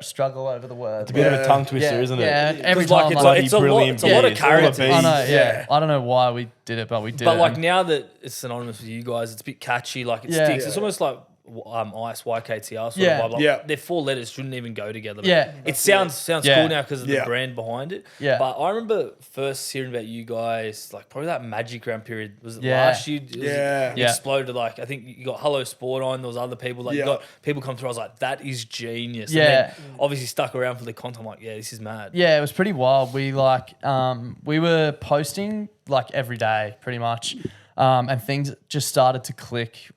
Speaker 2: struggle over the word.
Speaker 1: It's a bit of a tongue twister, isn't it?
Speaker 2: Yeah, every
Speaker 4: like,
Speaker 2: time.
Speaker 4: it's
Speaker 2: Like,
Speaker 4: it's a lot,
Speaker 1: brilliant
Speaker 4: it's a lot of
Speaker 1: beers, all the
Speaker 4: characters.
Speaker 1: beers.
Speaker 2: I know, I don't know why we did it, but we did
Speaker 4: But
Speaker 2: it.
Speaker 4: like now that it's synonymous with you guys, it's a bit catchy. Like it sticks. It's almost like ice YKTR sort of vibe. Like, their 4 letters shouldn't even go together. But it sounds cool now because of the brand behind it.
Speaker 2: Yeah.
Speaker 4: But I remember first hearing about you guys, like probably that Magic Round period. Was it last year? It exploded. Like I think you got Hello Sport on. There was other people. Like you got people come through. I was like, that is genius.
Speaker 2: Yeah.
Speaker 4: And then obviously stuck around for the content. I'm like, yeah, this is mad.
Speaker 2: Yeah, it was pretty wild. We like we were posting like every day pretty much. And things just started to click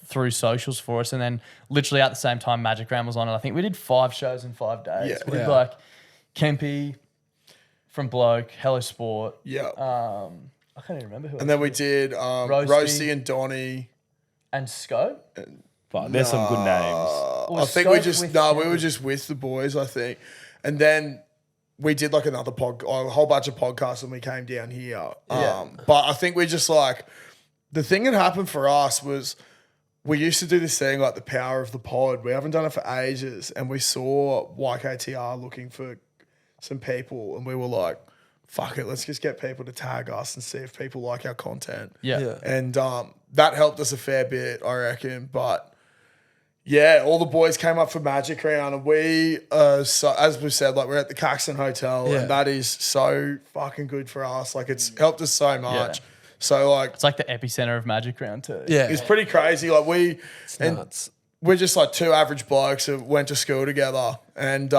Speaker 2: through socials for us. And then literally at the same time, Magic Round was on. And I think we did 5 shows in 5 days.
Speaker 3: Yeah.
Speaker 2: We did like Kempy from Bloke, Hello Sport.
Speaker 3: Yeah.
Speaker 2: I can't even remember who.
Speaker 3: And then we did Roasty and Donnie.
Speaker 2: And Scope.
Speaker 1: But there's some good names.
Speaker 3: I think we were just with the boys, I think. And then we did like a whole bunch of podcasts when we came down here. But I think we just like, the thing that happened for us was we used to do this thing like the power of the pod. We haven't done it for ages. And we saw YKTR looking for some people and we were like, fuck it, let's just get people to tag us and see if people like our content.
Speaker 2: Yeah.
Speaker 3: And that helped us a fair bit, I reckon. But yeah, all the boys came up for Magic Round and we, so, as we said, like we're at the Caxton Hotel and that is so fucking good for us. Like it's helped us so much.
Speaker 2: Yeah.
Speaker 3: So like
Speaker 2: It's like the epicenter of Magic Round too.
Speaker 5: Yeah.
Speaker 3: it's pretty crazy. Like we're just like 2 average blokes who went to school together and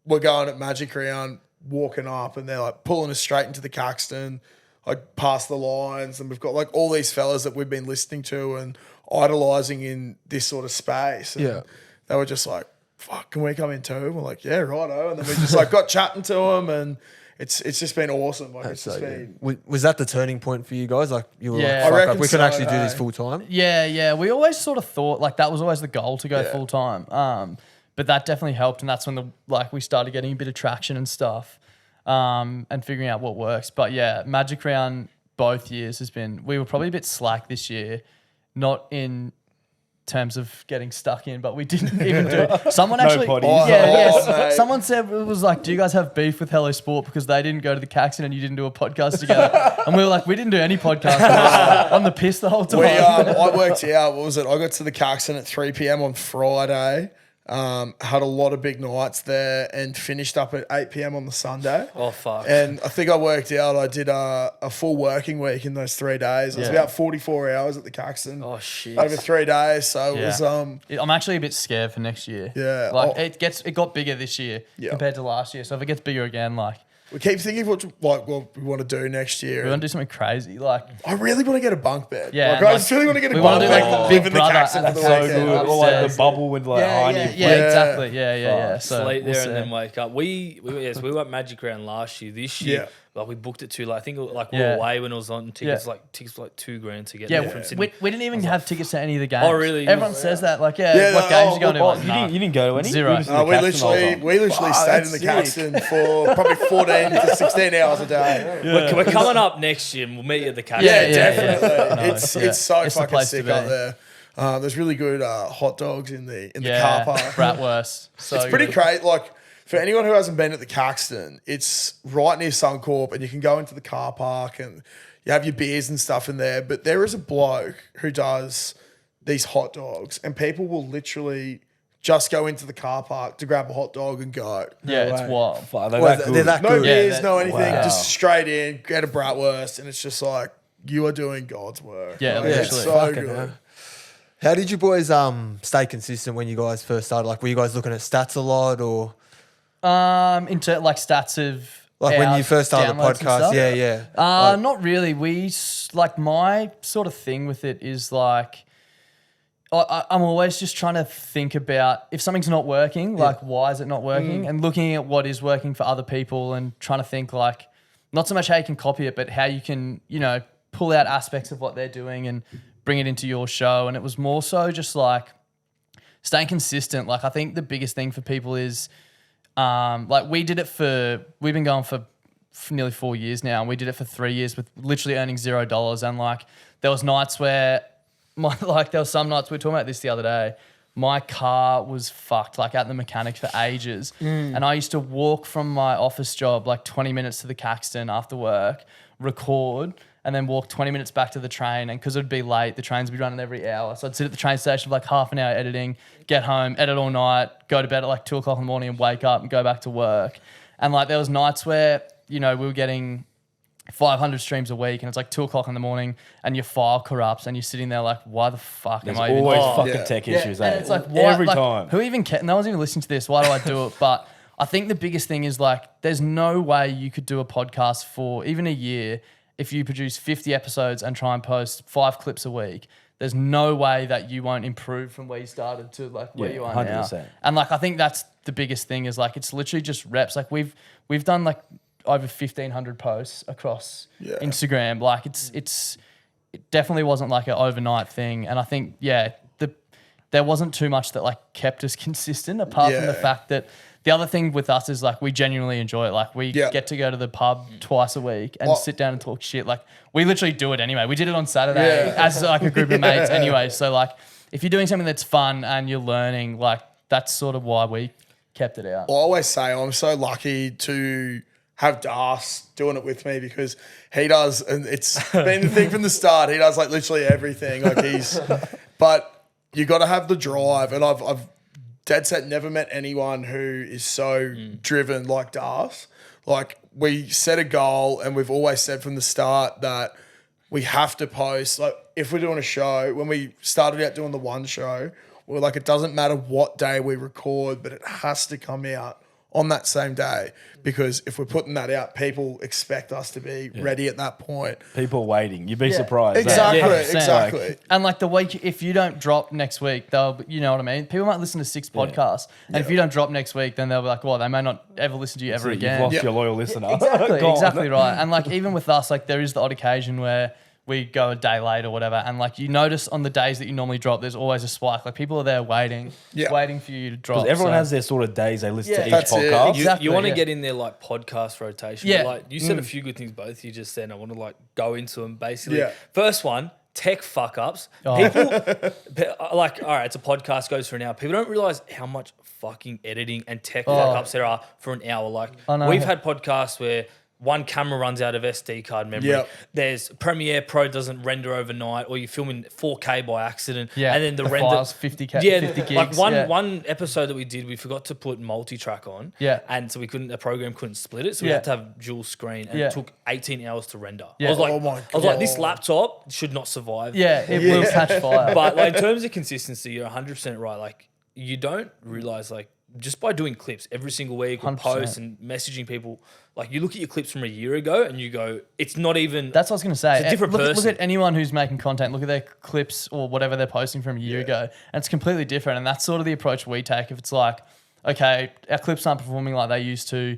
Speaker 3: we're going at Magic Round, walking up and they're like pulling us straight into the Caxton, like past the lines, and we've got like all these fellas that we've been listening to and idolizing in this sort of space. And they were just like, fuck, can we come in too? And we're like, yeah, righto. And then we just like got chatting to them and it's just been awesome. Like it's just been.
Speaker 5: Was that the turning point for you guys? Like you were
Speaker 2: Yeah.
Speaker 5: like,
Speaker 3: I reckon
Speaker 5: we could
Speaker 3: so,
Speaker 5: actually do this full time?
Speaker 2: Yeah. We always sort of thought like that was always the goal to go full time. But that definitely helped, and that's when we started getting a bit of traction and stuff. and figuring out what works. But yeah, Magic Round both years has been, we were probably a bit slack this year, not in terms of getting stuck in, but we didn't even do it. Someone actually, someone said, it was like, do you guys have beef with Hello Sport because they didn't go to the Caxton and you didn't do a podcast together? And we were like, we didn't do any podcast. We were on the piss the whole time.
Speaker 3: I worked out, what was it? I got to the Caxton at 3 p.m. on Friday. Had a lot of big nights there and finished up at 8 p.m. on the Sunday.
Speaker 4: Oh, fuck.
Speaker 3: And I think I worked out I did a full working week in those 3 days. It was about 44 hours at the Caxton.
Speaker 4: Oh, shit.
Speaker 3: Over 3 days. So it was...
Speaker 2: I'm actually a bit scared for next year.
Speaker 3: Yeah.
Speaker 2: Like it got bigger this year compared to last year. So if it gets bigger again, like...
Speaker 3: We keep thinking of what we want to do next year.
Speaker 2: We want to do something crazy. Like,
Speaker 3: I really want to get a bunk bed.
Speaker 2: Yeah.
Speaker 3: I just really want to get a bunk bed.
Speaker 2: Like Big Brother.
Speaker 3: That's so
Speaker 1: good. Or like the bubble with like
Speaker 2: exactly. Yeah. So
Speaker 4: sleep there and then wake up. We went Magic Round last year. This year, like we booked it too late. I think like we were away when it was on tickets. Like tickets were like $2,000 to get there from Sydney.
Speaker 2: We didn't even have tickets to any of the games.
Speaker 4: Oh, really?
Speaker 2: Everyone says that. Like, what games you going to? Like,
Speaker 1: you didn't go to any?
Speaker 2: Zero.
Speaker 3: We literally stayed in the Caxton for probably 14 to 16 hours a day.
Speaker 4: We're coming up next year and we'll meet you at the Caxton.
Speaker 3: Yeah, definitely.
Speaker 2: No,
Speaker 3: it's so
Speaker 2: it's the
Speaker 3: fucking
Speaker 2: place to
Speaker 3: sick
Speaker 2: be.
Speaker 3: up there. There's really good hot dogs in the car park.
Speaker 2: Bratwurst. So
Speaker 3: It's pretty
Speaker 2: good.
Speaker 3: great. Like, for anyone who hasn't been at the Caxton, it's right near Suncorp and you can go into the car park and you have your beers and stuff in there. But there is a bloke who does these hot dogs and people will literally just go into the car park to grab a hot dog and go.
Speaker 2: Yeah, it's wild.
Speaker 5: They're that
Speaker 3: No
Speaker 5: good.
Speaker 3: beers, no anything,
Speaker 1: Wow.
Speaker 3: just straight in, get a bratwurst, and it's just like, you are doing God's work.
Speaker 2: Yeah,
Speaker 3: Like, it's
Speaker 2: literally.
Speaker 3: so
Speaker 5: Fucking
Speaker 3: good.
Speaker 5: hell. How did you boys stay consistent when you guys first started? Like, were you guys looking at stats a lot, or
Speaker 2: Into like stats of
Speaker 5: like when you first started the
Speaker 2: downloads and
Speaker 5: podcast?
Speaker 2: stuff?
Speaker 5: Yeah.
Speaker 2: Not really. Like my sort of thing with it is like, I'm always just trying to think about if something's not working, like why is it not working? And looking at what is working for other people and trying to think like, not so much how you can copy it, but how you can, pull out aspects of what they're doing and bring it into your show. And it was more so just like staying consistent. Like I think the biggest thing for people is like we've been going for nearly 4 years now, and we did it for 3 years with literally earning $0. And like there was nights where there was some nights, we were talking about this the other day, my car was fucked, like at the mechanic for ages. And I used to walk from my office job like 20 minutes to the Caxton after work, record, and then walk 20 minutes back to the train. And because it would be late, the trains would be running every hour. So I'd sit at the train station for like half an hour editing, get home, edit all night, go to bed at like 2 o'clock in the morning and wake up and go back to work. And like there was nights where, we were getting 500 streams a week and it's like 2 o'clock in the morning and your file corrupts and you're sitting there like, why the fuck
Speaker 1: There's
Speaker 2: am I even
Speaker 1: always
Speaker 2: doing
Speaker 1: fucking
Speaker 2: this?
Speaker 1: tech issues.
Speaker 2: And it's like, why,
Speaker 1: every
Speaker 2: like,
Speaker 1: time.
Speaker 2: Who even cares? No one's even listening to this. Why do I do it? But I think the biggest thing is like, there's no way you could do a podcast for even a year if you produce 50 episodes and try and post 5 clips a week. There's no way that you won't improve from where you started to like where you are
Speaker 1: 100%.
Speaker 2: now. And like, I think that's the biggest thing is like, it's literally just reps. Like we've done like over 1,500 posts across Instagram. Like it definitely wasn't like an overnight thing. And I think, there wasn't too much that like kept us consistent apart from the fact that the other thing with us is like we genuinely enjoy it. Like we get to go to the pub twice a week and sit down and talk shit. Like we literally do it anyway. We did it on Saturday as like a group of mates anyway. So like if you're doing something that's fun and you're learning, like that's sort of why we kept it out.
Speaker 3: I always say I'm so lucky to have Darcy doing it with me because he does, and it's been the thing from the start. He does like literally everything. Like but you got to have the drive, and I've dead set never met anyone who is so driven like Darcy. Like we set a goal, and we've always said from the start that we have to post. Like if we're doing a show, when we started out doing the one show, we were like, it doesn't matter what day we record, but it has to come out on that same day, because if we're putting that out, people expect us to be ready at that point.
Speaker 1: People are waiting. You'd be surprised.
Speaker 3: Exactly.
Speaker 2: And like the week, if you don't drop next week, you know what I mean? People might listen to 6 podcasts, and if you don't drop next week, then they'll be like, well, they may not ever listen to you ever again.
Speaker 1: You've lost your loyal listener.
Speaker 2: Exactly right. And like even with us, like there is the odd occasion where we go a day late or whatever, and like you notice on the days that you normally drop, there's always a spike. Like people are there waiting for you to drop.
Speaker 1: Because everyone has their sort of days they listen to each
Speaker 3: That's it.
Speaker 1: podcast.
Speaker 2: Exactly.
Speaker 4: You want to get in their like podcast rotation.
Speaker 2: Yeah.
Speaker 4: Like you said a few good things both you just said. I want to like go into them basically.
Speaker 3: Yeah.
Speaker 4: First one, tech fuck ups.
Speaker 2: Oh.
Speaker 4: People like, all right, it's a podcast, goes for an hour. People don't realize how much fucking editing and tech fuck ups there are for an hour. Like we've had podcasts where one camera runs out of SD card memory.
Speaker 3: Yep.
Speaker 4: There's Premiere Pro doesn't render overnight, or you film in 4K by accident.
Speaker 2: Yeah.
Speaker 4: And then the render
Speaker 2: files 50 gigs.
Speaker 4: like one episode that we did, we forgot to put multi-track on.
Speaker 2: Yeah.
Speaker 4: And so the program couldn't split it. So we had to have dual screen, and it took 18 hours to render.
Speaker 2: Yeah.
Speaker 4: I was like,
Speaker 3: Oh my
Speaker 4: I was like, this
Speaker 3: God.
Speaker 4: laptop should not survive.
Speaker 2: Yeah, it will catch fire.
Speaker 4: But like, in terms of consistency, you're 100% right. Like you don't realize like just by doing clips every single week or
Speaker 2: 100%.
Speaker 4: posts and messaging people, like you look at your clips from a year ago and you go, it's not even.
Speaker 2: That's what I was going to say.
Speaker 4: It's a different
Speaker 2: look
Speaker 4: person.
Speaker 2: at anyone who's making content. Look at their clips or whatever they're posting from a year ago, and it's completely different. And that's sort of the approach we take. If it's like, okay, our clips aren't performing like they used to,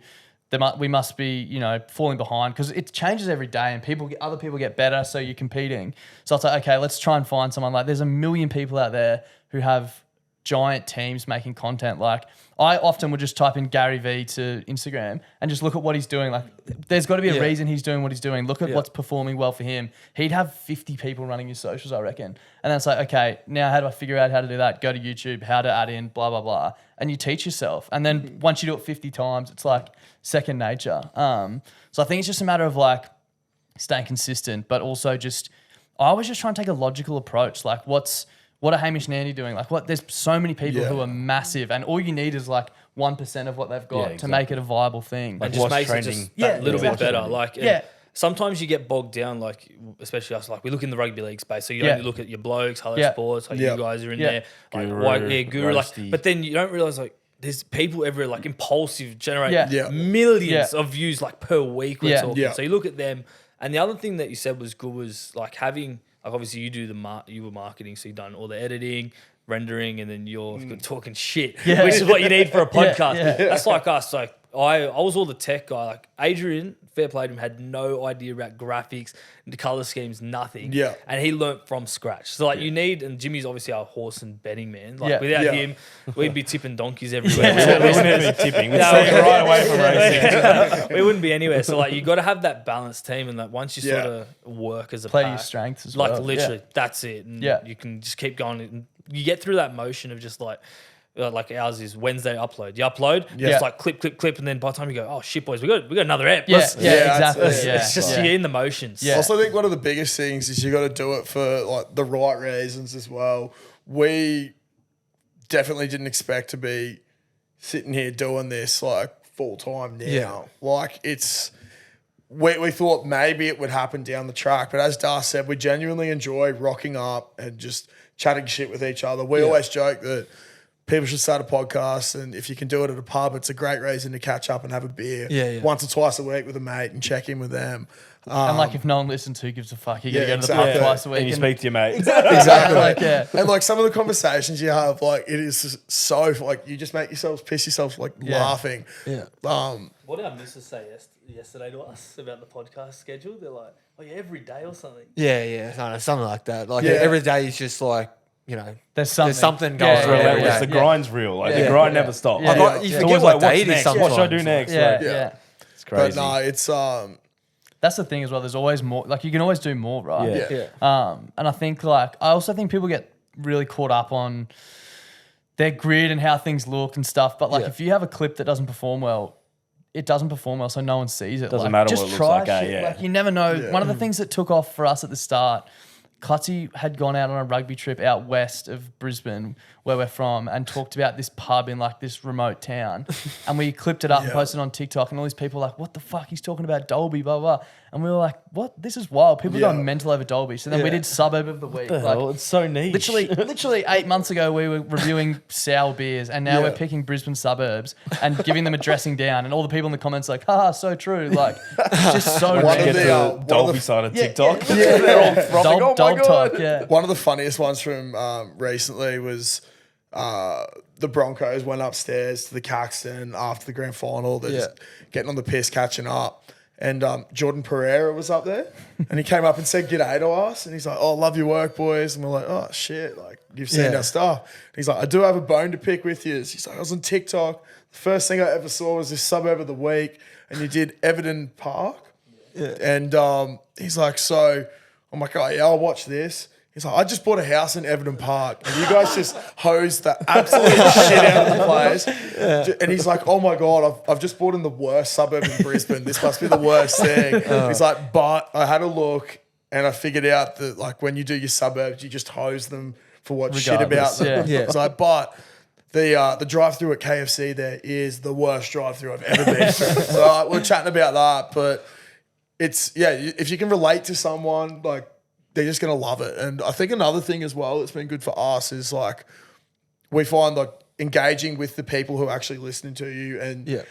Speaker 2: we must be, falling behind, because it changes every day and other people get better, so you're competing. So it's like, okay, let's try and find someone. Like there's a million people out there who have giant teams making content. Like I often would just type in Gary V to Instagram and just look at what he's doing. Like there's got to be a reason he's doing what he's doing. Look at what's performing well for him. He'd have 50 people running his socials, I reckon. And then it's like, okay, now how do I figure out how to do that? Go to YouTube, how to add in, blah, blah, blah. And you teach yourself. And then once you do it 50 times, it's like second nature. So I think it's just a matter of like staying consistent, but also I always just try and take a logical approach. Like what are Hamish and Andy doing? Like there's so many people who are massive, and all you need is like 1% of what they've got to make it a viable thing.
Speaker 4: And just makes it just that little bit better. Like, sometimes you get bogged down, like, especially us, like, we look in the rugby league space. So you only look at your Blokes, Hello Sports, like, you guys are in there. Like, Guru. Like, but then you don't realize, like, there's people everywhere, like, Impulsive, generate millions of views, like, per week we're talking. So you look at them. And the other thing that you said was good was, like, having, like, obviously you do you were marketing, so you've done all the editing, rendering, and then you're talking shit, which is what you need for a podcast. That's like us. Like I was all the tech guy. Like Adrian, fair play to him, had no idea about graphics, the color schemes, nothing. Yeah, and he learnt from scratch. So like you need, and Jimmy's obviously our horse and betting man. Like without him, we'd be tipping donkeys everywhere.
Speaker 1: We wouldn't be tipping. We'd take it right away from racing.
Speaker 4: We wouldn't be anywhere. So like you got to have that balanced team, and like once you sort of work as a
Speaker 2: play
Speaker 4: pack,
Speaker 2: your strengths as
Speaker 4: like
Speaker 2: well.
Speaker 4: literally, that's it. And you can just keep going. And you get through that motion of just like ours is Wednesday upload. You upload, it's like clip, and then by the time you go, oh shit, boys, we got another app.
Speaker 2: Exactly.
Speaker 4: It's just you're in the motions.
Speaker 3: I also think one of the biggest things is you got to do it for like the right reasons as well. We definitely didn't expect to be sitting here doing this like full time now.
Speaker 5: Yeah.
Speaker 3: Like we thought maybe it would happen down the track, but as Darcy said, we genuinely enjoy rocking up and just chatting shit with each other. We always joke that people should start a podcast, and if you can do it at a pub, it's a great reason to catch up and have a beer once or twice a week with a mate and check in with them.
Speaker 2: And like if no one listens, who gives a fuck? You got to go to the pub twice a week.
Speaker 1: And you speak to your mate.
Speaker 3: Exactly. And like some of the conversations you have, like it is so like you just make yourselves piss yourself like laughing.
Speaker 5: Yeah.
Speaker 4: What did our missus say yesterday to us about the podcast schedule? They're like, oh yeah, every day or something.
Speaker 5: Yeah. I don't know, something like that. Like every day is just like, there's something going on.
Speaker 1: Relentless. Yeah. The grind's real. Like the grind never stops.
Speaker 5: Yeah. You forget what day it is sometimes.
Speaker 1: What should I do next? It's crazy.
Speaker 3: But no, it's
Speaker 2: that's the thing as well. There's always more. Like you can always do more, right?
Speaker 3: Yeah.
Speaker 2: And I think I also think people get really caught up on their grid and how things look and stuff. But like if you have a clip that doesn't perform well, it doesn't perform well, so no one sees it.
Speaker 1: Doesn't matter
Speaker 2: just
Speaker 1: what it
Speaker 2: try
Speaker 1: looks like.
Speaker 2: shit. Like you never know. One of the things that took off for us at the start, Clutzy had gone out on a rugby trip out west of Brisbane, where we're from, and talked about this pub in like this remote town. And we clipped it up and posted it on TikTok, and all these people were like, what the fuck? He's talking about Dolby, blah, blah. And we were like, what? This is wild. People are going mental over Dolby. So then we did Suburb of the Week.
Speaker 1: It's so niche.
Speaker 2: Literally 8 months ago, we were reviewing sour beers, and now we're picking Brisbane suburbs and giving them a dressing down. And all the people in the comments like, haha, so true. Like, it's just so
Speaker 3: One
Speaker 2: niche.
Speaker 3: of the,
Speaker 1: the Dolby side of TikTok.
Speaker 3: They're all
Speaker 1: frothing. Oh my God.
Speaker 2: Talk,
Speaker 3: One of the funniest ones from recently was the Broncos went upstairs to the Caxton after the grand final. They're just getting on the piss, catching up. and Jordan Pereira was up there, and he came up and said g'day to us, and he's like, "Oh, love your work, boys," and we're like, "Oh shit, like you've seen our stuff." And he's like, "I do have a bone to pick with you." He's like, "I was on TikTok. The first thing I ever saw was this suburb of the week, and you did Everton Park." And he's like, "So," I'm like, "Oh yeah, I'll watch this." He's like, "I just bought a house in Everton Park, and you guys just hosed the absolute shit out of the place." And he's like, "Oh my God, I've just bought in the worst suburb in Brisbane. This must be the worst thing." He's like, "But I had a look and I figured out that like when you do your suburbs, you just hose them for what's shit about them." It's like, "But the drive-through at KFC there is the worst drive-through I've ever been to." So we're chatting about that, but it's, if you can relate to someone, like, they're just going to love it. And I think another thing as well that's been good for us is like we find like engaging with the people who are actually listening to you. And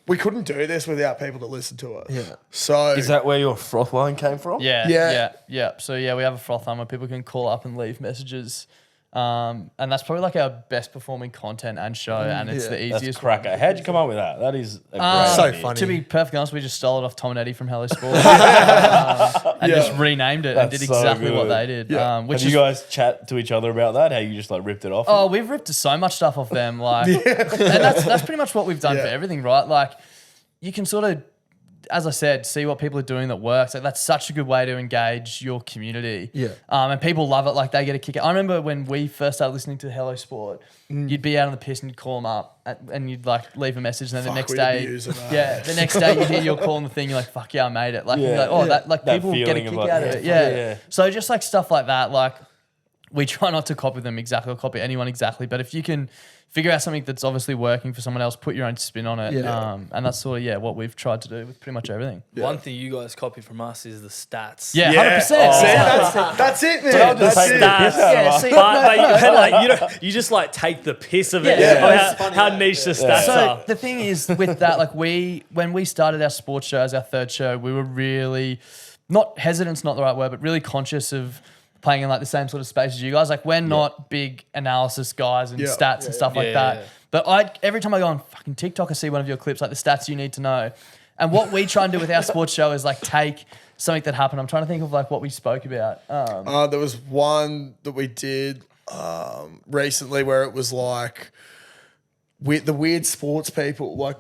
Speaker 3: we couldn't do this without people that listen to us. Yeah. So
Speaker 1: is that where your Frothline came from?
Speaker 2: Yeah. So we have a Frothline where people can call up and leave messages. And that's probably like our best performing content and show, and it's the easiest.
Speaker 1: That's cracker. How'd you come up with that? That is a great
Speaker 5: so
Speaker 1: idea.
Speaker 5: funny.
Speaker 2: To be perfectly honest, we just stole it off Tom and Eddie from Hello Sport and just renamed it and did
Speaker 1: so
Speaker 2: exactly
Speaker 1: good.
Speaker 2: what they did. Which
Speaker 1: Have you guys chat to each other about that? How you just like ripped it off?
Speaker 2: Oh, we've ripped so much stuff off them, like, and that's pretty much what we've done for everything, right? Like, you can sort of, as I said, see what people are doing that works. Like, that's such a good way to engage your community. And people love it. Like, they get a kick out. I remember when we first started listening to Hello Sport, you'd be out on the piss and you'd call them up and you'd like leave a message, and then the next day, the next day you hear you're calling the thing, you're like, "Fuck yeah, I made it." Like, you're like, "Oh, that like that people get a kick out of it." So just like stuff like that, like, we try not to copy them exactly or copy anyone exactly, but if you can figure out something that's obviously working for someone else, put your own spin on it. And that's sort of, what we've tried to do with pretty much everything.
Speaker 4: One thing you guys copy from us is the stats.
Speaker 2: 100%.
Speaker 3: That's it, man.
Speaker 4: That's it. But you just like take the piss of it. How niche the stats are.
Speaker 2: So the thing is with that, like when we started our sports show as our third show, we were really, not hesitant's not the right word, but really conscious of playing in like the same sort of space as you guys. Like, we're not big analysis guys and stats and stuff like that. But every time I go on fucking TikTok, I see one of your clips, like the stats you need to know. And what we try and do with our sports show is like take something that happened. I'm trying to think of like what we spoke about.
Speaker 3: There was one that we did recently where it was like the weird sports people, like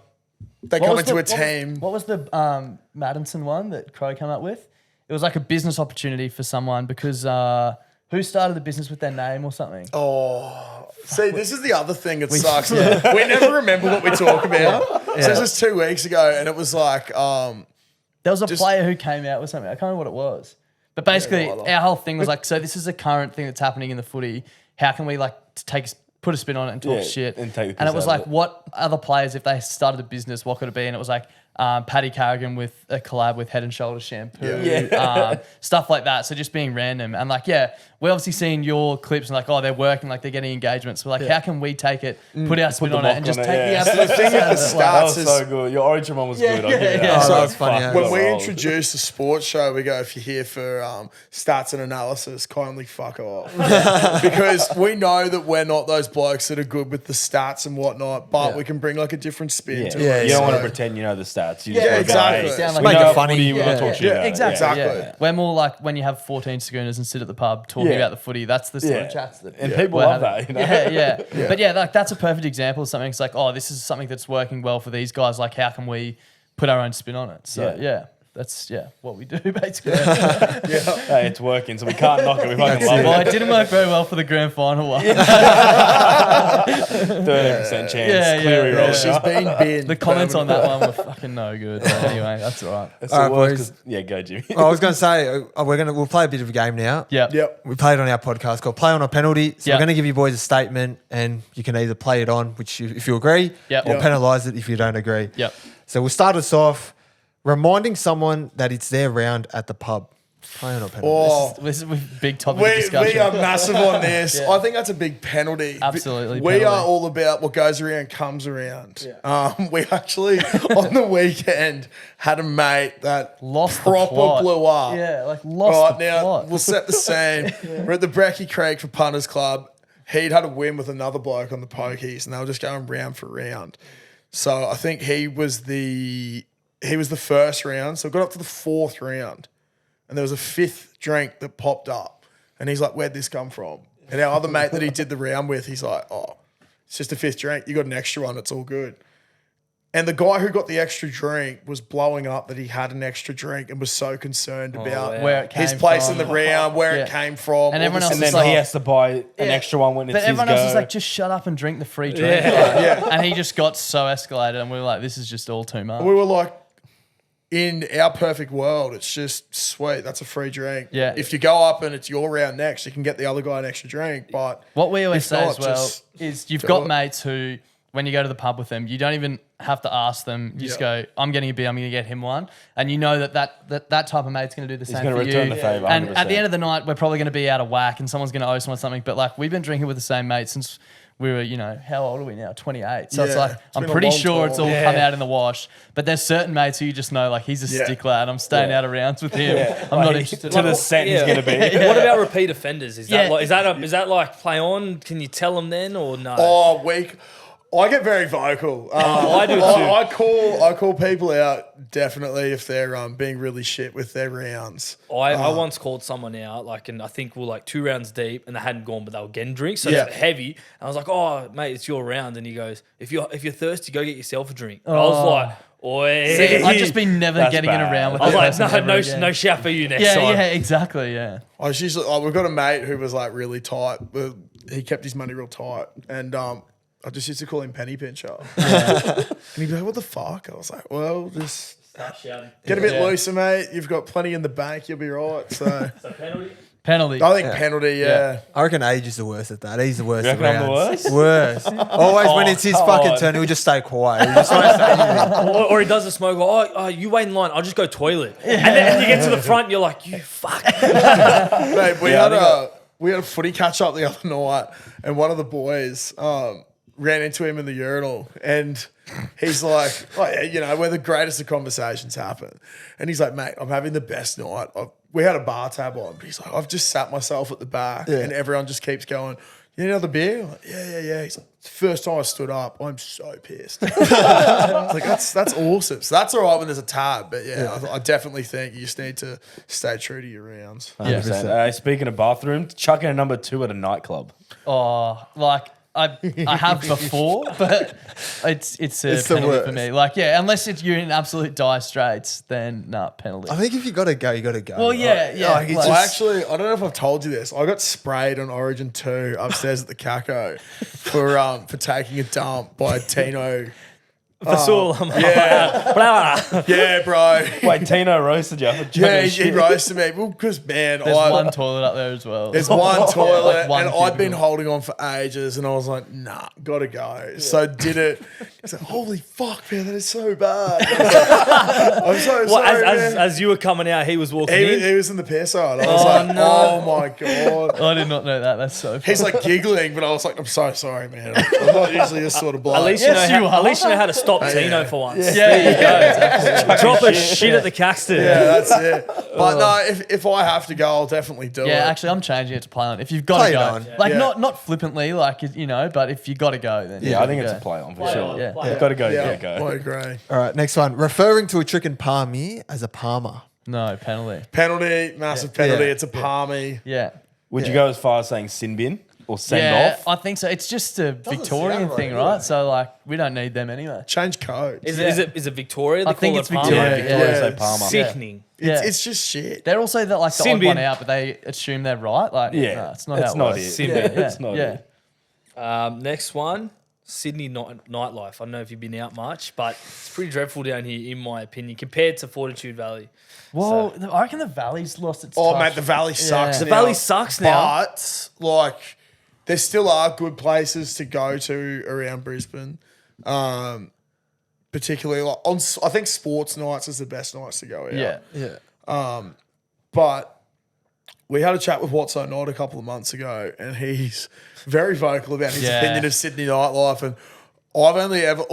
Speaker 3: they come into a team.
Speaker 2: What was the Madison one that Crow came up with? It was like a business opportunity for someone because who started the business with their name or something?
Speaker 3: Oh, see, this is the other thing that sucks. We never remember what we talk about. So this was 2 weeks ago, and it was like
Speaker 2: there was a player who came out with something. I can't remember what it was, but basically our whole thing was like, so this is a current thing that's happening in the footy. How can we like put a spin on it and talk shit?
Speaker 1: And take the piss
Speaker 2: and it was
Speaker 1: out of
Speaker 2: like, what other players, if they started a business, what could it be? And it was like Paddy Carrigan with a collab with Head and Shoulders shampoo, stuff like that. So just being random and like, we're obviously seeing your clips and like, oh, they're working, like they're getting engagements. So like, how can we take it, put our spin on it, and just take the absolute
Speaker 3: thing with the stats.
Speaker 1: That was so good. Your Origin one was good.
Speaker 3: So
Speaker 5: that was funny.
Speaker 3: When we introduce the sports show, we go, if you're here for stats and analysis, kindly fuck off. Because we know that we're not those blokes that are good with the stats and whatnot, but we can bring like a different spin to it.
Speaker 1: You don't want to pretend you know the stats. You just
Speaker 3: exactly.
Speaker 1: Like,
Speaker 5: make it funny.
Speaker 1: We want to talk shit about it.
Speaker 2: Exactly. We're more like when you have 14 schooners and sit at the pub talking about the footy. That's the sort of chats that
Speaker 1: people love that. You know?
Speaker 2: But like that's a perfect example of something. It's like, oh, this is something that's working well for these guys. Like, how can we put our own spin on it? So that's what we do basically.
Speaker 1: Hey, it's working, so we can't knock it. We fucking love
Speaker 2: Well,
Speaker 1: it.
Speaker 2: it didn't work very well for the grand final one.
Speaker 1: 30% chance. Cleary roll.
Speaker 3: She's been binned.
Speaker 2: The comments on that one were fucking no good. But anyway, that's all right.
Speaker 1: It's
Speaker 5: All
Speaker 1: the
Speaker 5: right,
Speaker 1: worst
Speaker 5: boys.
Speaker 1: 'cause- go, Jimmy.
Speaker 5: I was going to say we'll play a bit of a game now.
Speaker 2: Yep.
Speaker 5: We played on our podcast called Play On or Penalty. So
Speaker 2: Yep.
Speaker 5: we're going to give you boys a statement, and you can either play it on, if you agree,
Speaker 2: Yep.
Speaker 5: or penalise it if you don't agree.
Speaker 2: Yep.
Speaker 5: So we'll start us off reminding someone that it's their round at the pub. Play on or penalty.
Speaker 2: This is a big topic of discussion.
Speaker 3: We are massive on this. I think that's a big penalty.
Speaker 2: Absolutely.
Speaker 3: We
Speaker 2: penalty.
Speaker 3: are all about what goes around comes around. We actually, on the weekend, had a mate that
Speaker 2: Lost the
Speaker 3: proper
Speaker 2: plot.
Speaker 3: blew up.
Speaker 2: Yeah, like lost the
Speaker 3: now,
Speaker 2: plot.
Speaker 3: we'll set the scene. We're at the Brecky Creek for Punters Club. He'd had a win with another bloke on the pokies, and they were just going round for round. So I think he was the he was the first round. So it got up to the 4th round and there was a 5th drink that popped up. And he's like, where'd this come from? And our other mate that he did the round with, he's like, oh, it's just a 5th drink. You got an extra one. It's all good. And the guy who got the extra drink was blowing up that he had an extra drink and was so concerned about
Speaker 2: where it came
Speaker 3: his place
Speaker 2: from.
Speaker 3: in the round, where it came from.
Speaker 2: And everyone else
Speaker 1: And
Speaker 2: is
Speaker 1: then
Speaker 2: like,
Speaker 1: he has to buy an extra one when it's
Speaker 2: but
Speaker 1: his
Speaker 2: everyone
Speaker 1: go.
Speaker 2: else is like, just shut up and drink the free drink. And he just got so escalated, and we were like, this is just all too much.
Speaker 3: We were like, in our perfect world, it's just sweet. That's a free drink.
Speaker 2: Yeah.
Speaker 3: If you go up and it's your round next, you can get the other guy an extra drink. But
Speaker 2: what we always
Speaker 3: if
Speaker 2: say
Speaker 3: not,
Speaker 2: as well
Speaker 3: just
Speaker 2: is you've
Speaker 3: fill
Speaker 2: got
Speaker 3: it.
Speaker 2: mates who, when you go to the pub with them, you don't even have to ask them. You just go, I'm getting a beer, I'm going to get him one. And you know that type of mate's going to do the same
Speaker 1: gonna
Speaker 2: for you.
Speaker 1: return the favour,
Speaker 2: And
Speaker 1: 100%.
Speaker 2: at the end of the night, we're probably going to be out of whack and someone's going to owe someone something. But like, we've been drinking with the same mate since we were, how old are we now? 28. So it's
Speaker 3: Yeah,
Speaker 2: like,
Speaker 3: it's
Speaker 2: I'm
Speaker 3: been a
Speaker 2: pretty
Speaker 3: long
Speaker 2: sure
Speaker 3: time.
Speaker 2: it's all come out in the wash. But there's certain mates who you just know, like, he's a stickler and I'm staying out of rounds with him. I'm not interested.
Speaker 1: To the cent he's going to be.
Speaker 4: What about repeat offenders? Is that
Speaker 2: Yeah.
Speaker 4: is that like play on? Can you tell them then or no?
Speaker 3: Oh, I get very vocal.
Speaker 4: I do too.
Speaker 3: I call people out definitely if they're being really shit with their rounds.
Speaker 4: I once called someone out, and I think we're like 2 rounds deep, and they hadn't gone, but they were getting drinks, so
Speaker 3: Yeah.
Speaker 4: it's heavy. And I was like, "Oh, mate, it's your round." And he goes, "If you're thirsty, go get yourself a drink." And I was like, "Oi!"
Speaker 2: See, I'd just be never
Speaker 1: That's
Speaker 2: getting in
Speaker 1: bad.
Speaker 2: around with
Speaker 4: I was
Speaker 2: that
Speaker 4: like,
Speaker 2: person ever again.
Speaker 4: no shout for you next
Speaker 2: Yeah,
Speaker 4: time.
Speaker 2: yeah, exactly, yeah.
Speaker 3: I was usually we've got a mate who was like really tight. But he kept his money real tight, and I just used to call him Penny Pincher. And he'd be like, "What the fuck?" I was like, "Well, just
Speaker 4: Start shouting.
Speaker 3: get a bit looser, mate. You've got plenty in the bank. You'll be right." So
Speaker 4: So penalty.
Speaker 2: Penalty.
Speaker 3: I think penalty, yeah.
Speaker 5: I reckon Age is the worst at that. He's the worst.
Speaker 1: You reckon I'm the
Speaker 5: rounds.
Speaker 1: worst?
Speaker 5: Worst. Always when it's his fucking turn, he'll just stay quiet. He just won't say anything.
Speaker 4: Or he does a smoke. Oh, you wait in line. I'll just go toilet. And then you get to the front, and you're like, "You fuck."
Speaker 3: Mate, we had a footy catch up the other night, and one of the boys ran into him in the urinal, and he's like, "Oh yeah, where the greatest of conversations happen." And he's like, "Mate, I'm having the best night." We had a bar tab on, but he's like, "I've just sat myself at the back, and everyone just keeps going, 'You need another beer?" I'm like, yeah. He's like, "It's the first time I stood up. I'm so pissed." Like that's awesome. So that's all right when there's a tab, but I definitely think you just need to stay true to your rounds.
Speaker 1: 100%. Speaking of bathroom, chucking a number 2 at a nightclub.
Speaker 2: Oh, like I have before, but it's a
Speaker 5: It's the
Speaker 2: penalty for
Speaker 5: worst.
Speaker 2: me. Like, yeah, unless you're in absolute dire straits, then penalty.
Speaker 5: I think if you got to go, you got to go.
Speaker 2: Well, yeah.
Speaker 5: Like, it's
Speaker 2: like-
Speaker 3: I don't know if I've told you this. I got sprayed on Origin 2 upstairs at the Caco for taking a dump by Tino.
Speaker 4: Yeah.
Speaker 3: Yeah, bro.
Speaker 1: Wait, Tino roasted you.
Speaker 3: Yeah, he roasted me. Well, because, man,
Speaker 2: There's one toilet up there as well.
Speaker 3: there's one toilet,
Speaker 2: Like one
Speaker 3: and I'd been
Speaker 2: cubicle.
Speaker 3: holding on for ages, and I was like, nah, gotta go. So did it. I was like, holy fuck, man, that is so bad. I was like, I'm so
Speaker 4: Well,
Speaker 3: sorry, man.
Speaker 4: as you were coming out, he was walking in.
Speaker 3: He was in the pier side. I was like, oh my God.
Speaker 2: I did not know that. That's so funny.
Speaker 3: He's like giggling, but I was like, I'm so sorry, man. I'm not usually this sort of bloke.
Speaker 4: At least
Speaker 2: Yes,
Speaker 4: you
Speaker 2: you
Speaker 4: know
Speaker 2: are.
Speaker 4: at least you know how to stop Tino for once.
Speaker 2: Yeah.
Speaker 4: Drop a shit at the Caxton.
Speaker 3: Yeah, that's it. But no, if I have to go, I'll definitely do it.
Speaker 2: Yeah, actually, I'm changing it to play on. If you've got
Speaker 5: Play
Speaker 2: to
Speaker 5: it
Speaker 2: go,
Speaker 5: on.
Speaker 2: like
Speaker 3: Yeah.
Speaker 2: not flippantly, like but if you got to go, then
Speaker 1: Yeah, I think it's a play on for sure.
Speaker 2: Yeah.
Speaker 1: You've got to go,
Speaker 3: Yeah,
Speaker 1: go.
Speaker 3: I agree.
Speaker 5: All right, next one. Referring to a trick in palmy as a palmer.
Speaker 2: No penalty.
Speaker 3: Penalty, massive penalty.
Speaker 5: Yeah.
Speaker 3: It's a palmy.
Speaker 2: Yeah.
Speaker 1: Would you go as far as saying sin bin or send
Speaker 2: Yeah,
Speaker 1: off?
Speaker 2: I think so. It's just a Victorian
Speaker 5: sound
Speaker 2: thing,
Speaker 5: right,
Speaker 2: right?
Speaker 5: yeah.
Speaker 2: So like we don't need them anyway.
Speaker 3: Change codes.
Speaker 4: Is it Victoria? They
Speaker 2: I think
Speaker 4: call
Speaker 2: it's
Speaker 4: it Palmer?
Speaker 2: Victoria.
Speaker 1: Yeah, Victoria
Speaker 2: Yeah.
Speaker 1: say Palmer.
Speaker 4: Sickening.
Speaker 2: Yeah.
Speaker 3: It's just shit.
Speaker 2: They're also the
Speaker 4: Sin
Speaker 2: odd
Speaker 4: bin.
Speaker 2: one out, but they assume they're right. Like,
Speaker 1: Yeah,
Speaker 2: no, it's not how
Speaker 1: it's
Speaker 2: it
Speaker 1: not
Speaker 2: works.
Speaker 1: it.
Speaker 4: Sin
Speaker 2: Yeah,
Speaker 4: bin.
Speaker 2: yeah,
Speaker 1: It's not
Speaker 2: yeah.
Speaker 1: it.
Speaker 4: Next one, Sydney nightlife. I don't know if you've been out much, but it's pretty dreadful down here, in my opinion, compared to Fortitude Valley.
Speaker 2: Well, I reckon the Valley's lost its
Speaker 3: Oh,
Speaker 2: touch.
Speaker 3: mate, the valley sucks.
Speaker 2: The
Speaker 3: now.
Speaker 4: Valley sucks now.
Speaker 3: But, like, there still are good places to go to around Brisbane. Particularly, like, I think sports nights is the best nights to go out.
Speaker 2: Yeah.
Speaker 5: Yeah.
Speaker 3: But we had a chat with What's So Not a couple of months ago, and he's very vocal about his
Speaker 2: Yeah.
Speaker 3: opinion of Sydney nightlife. And I've only ever,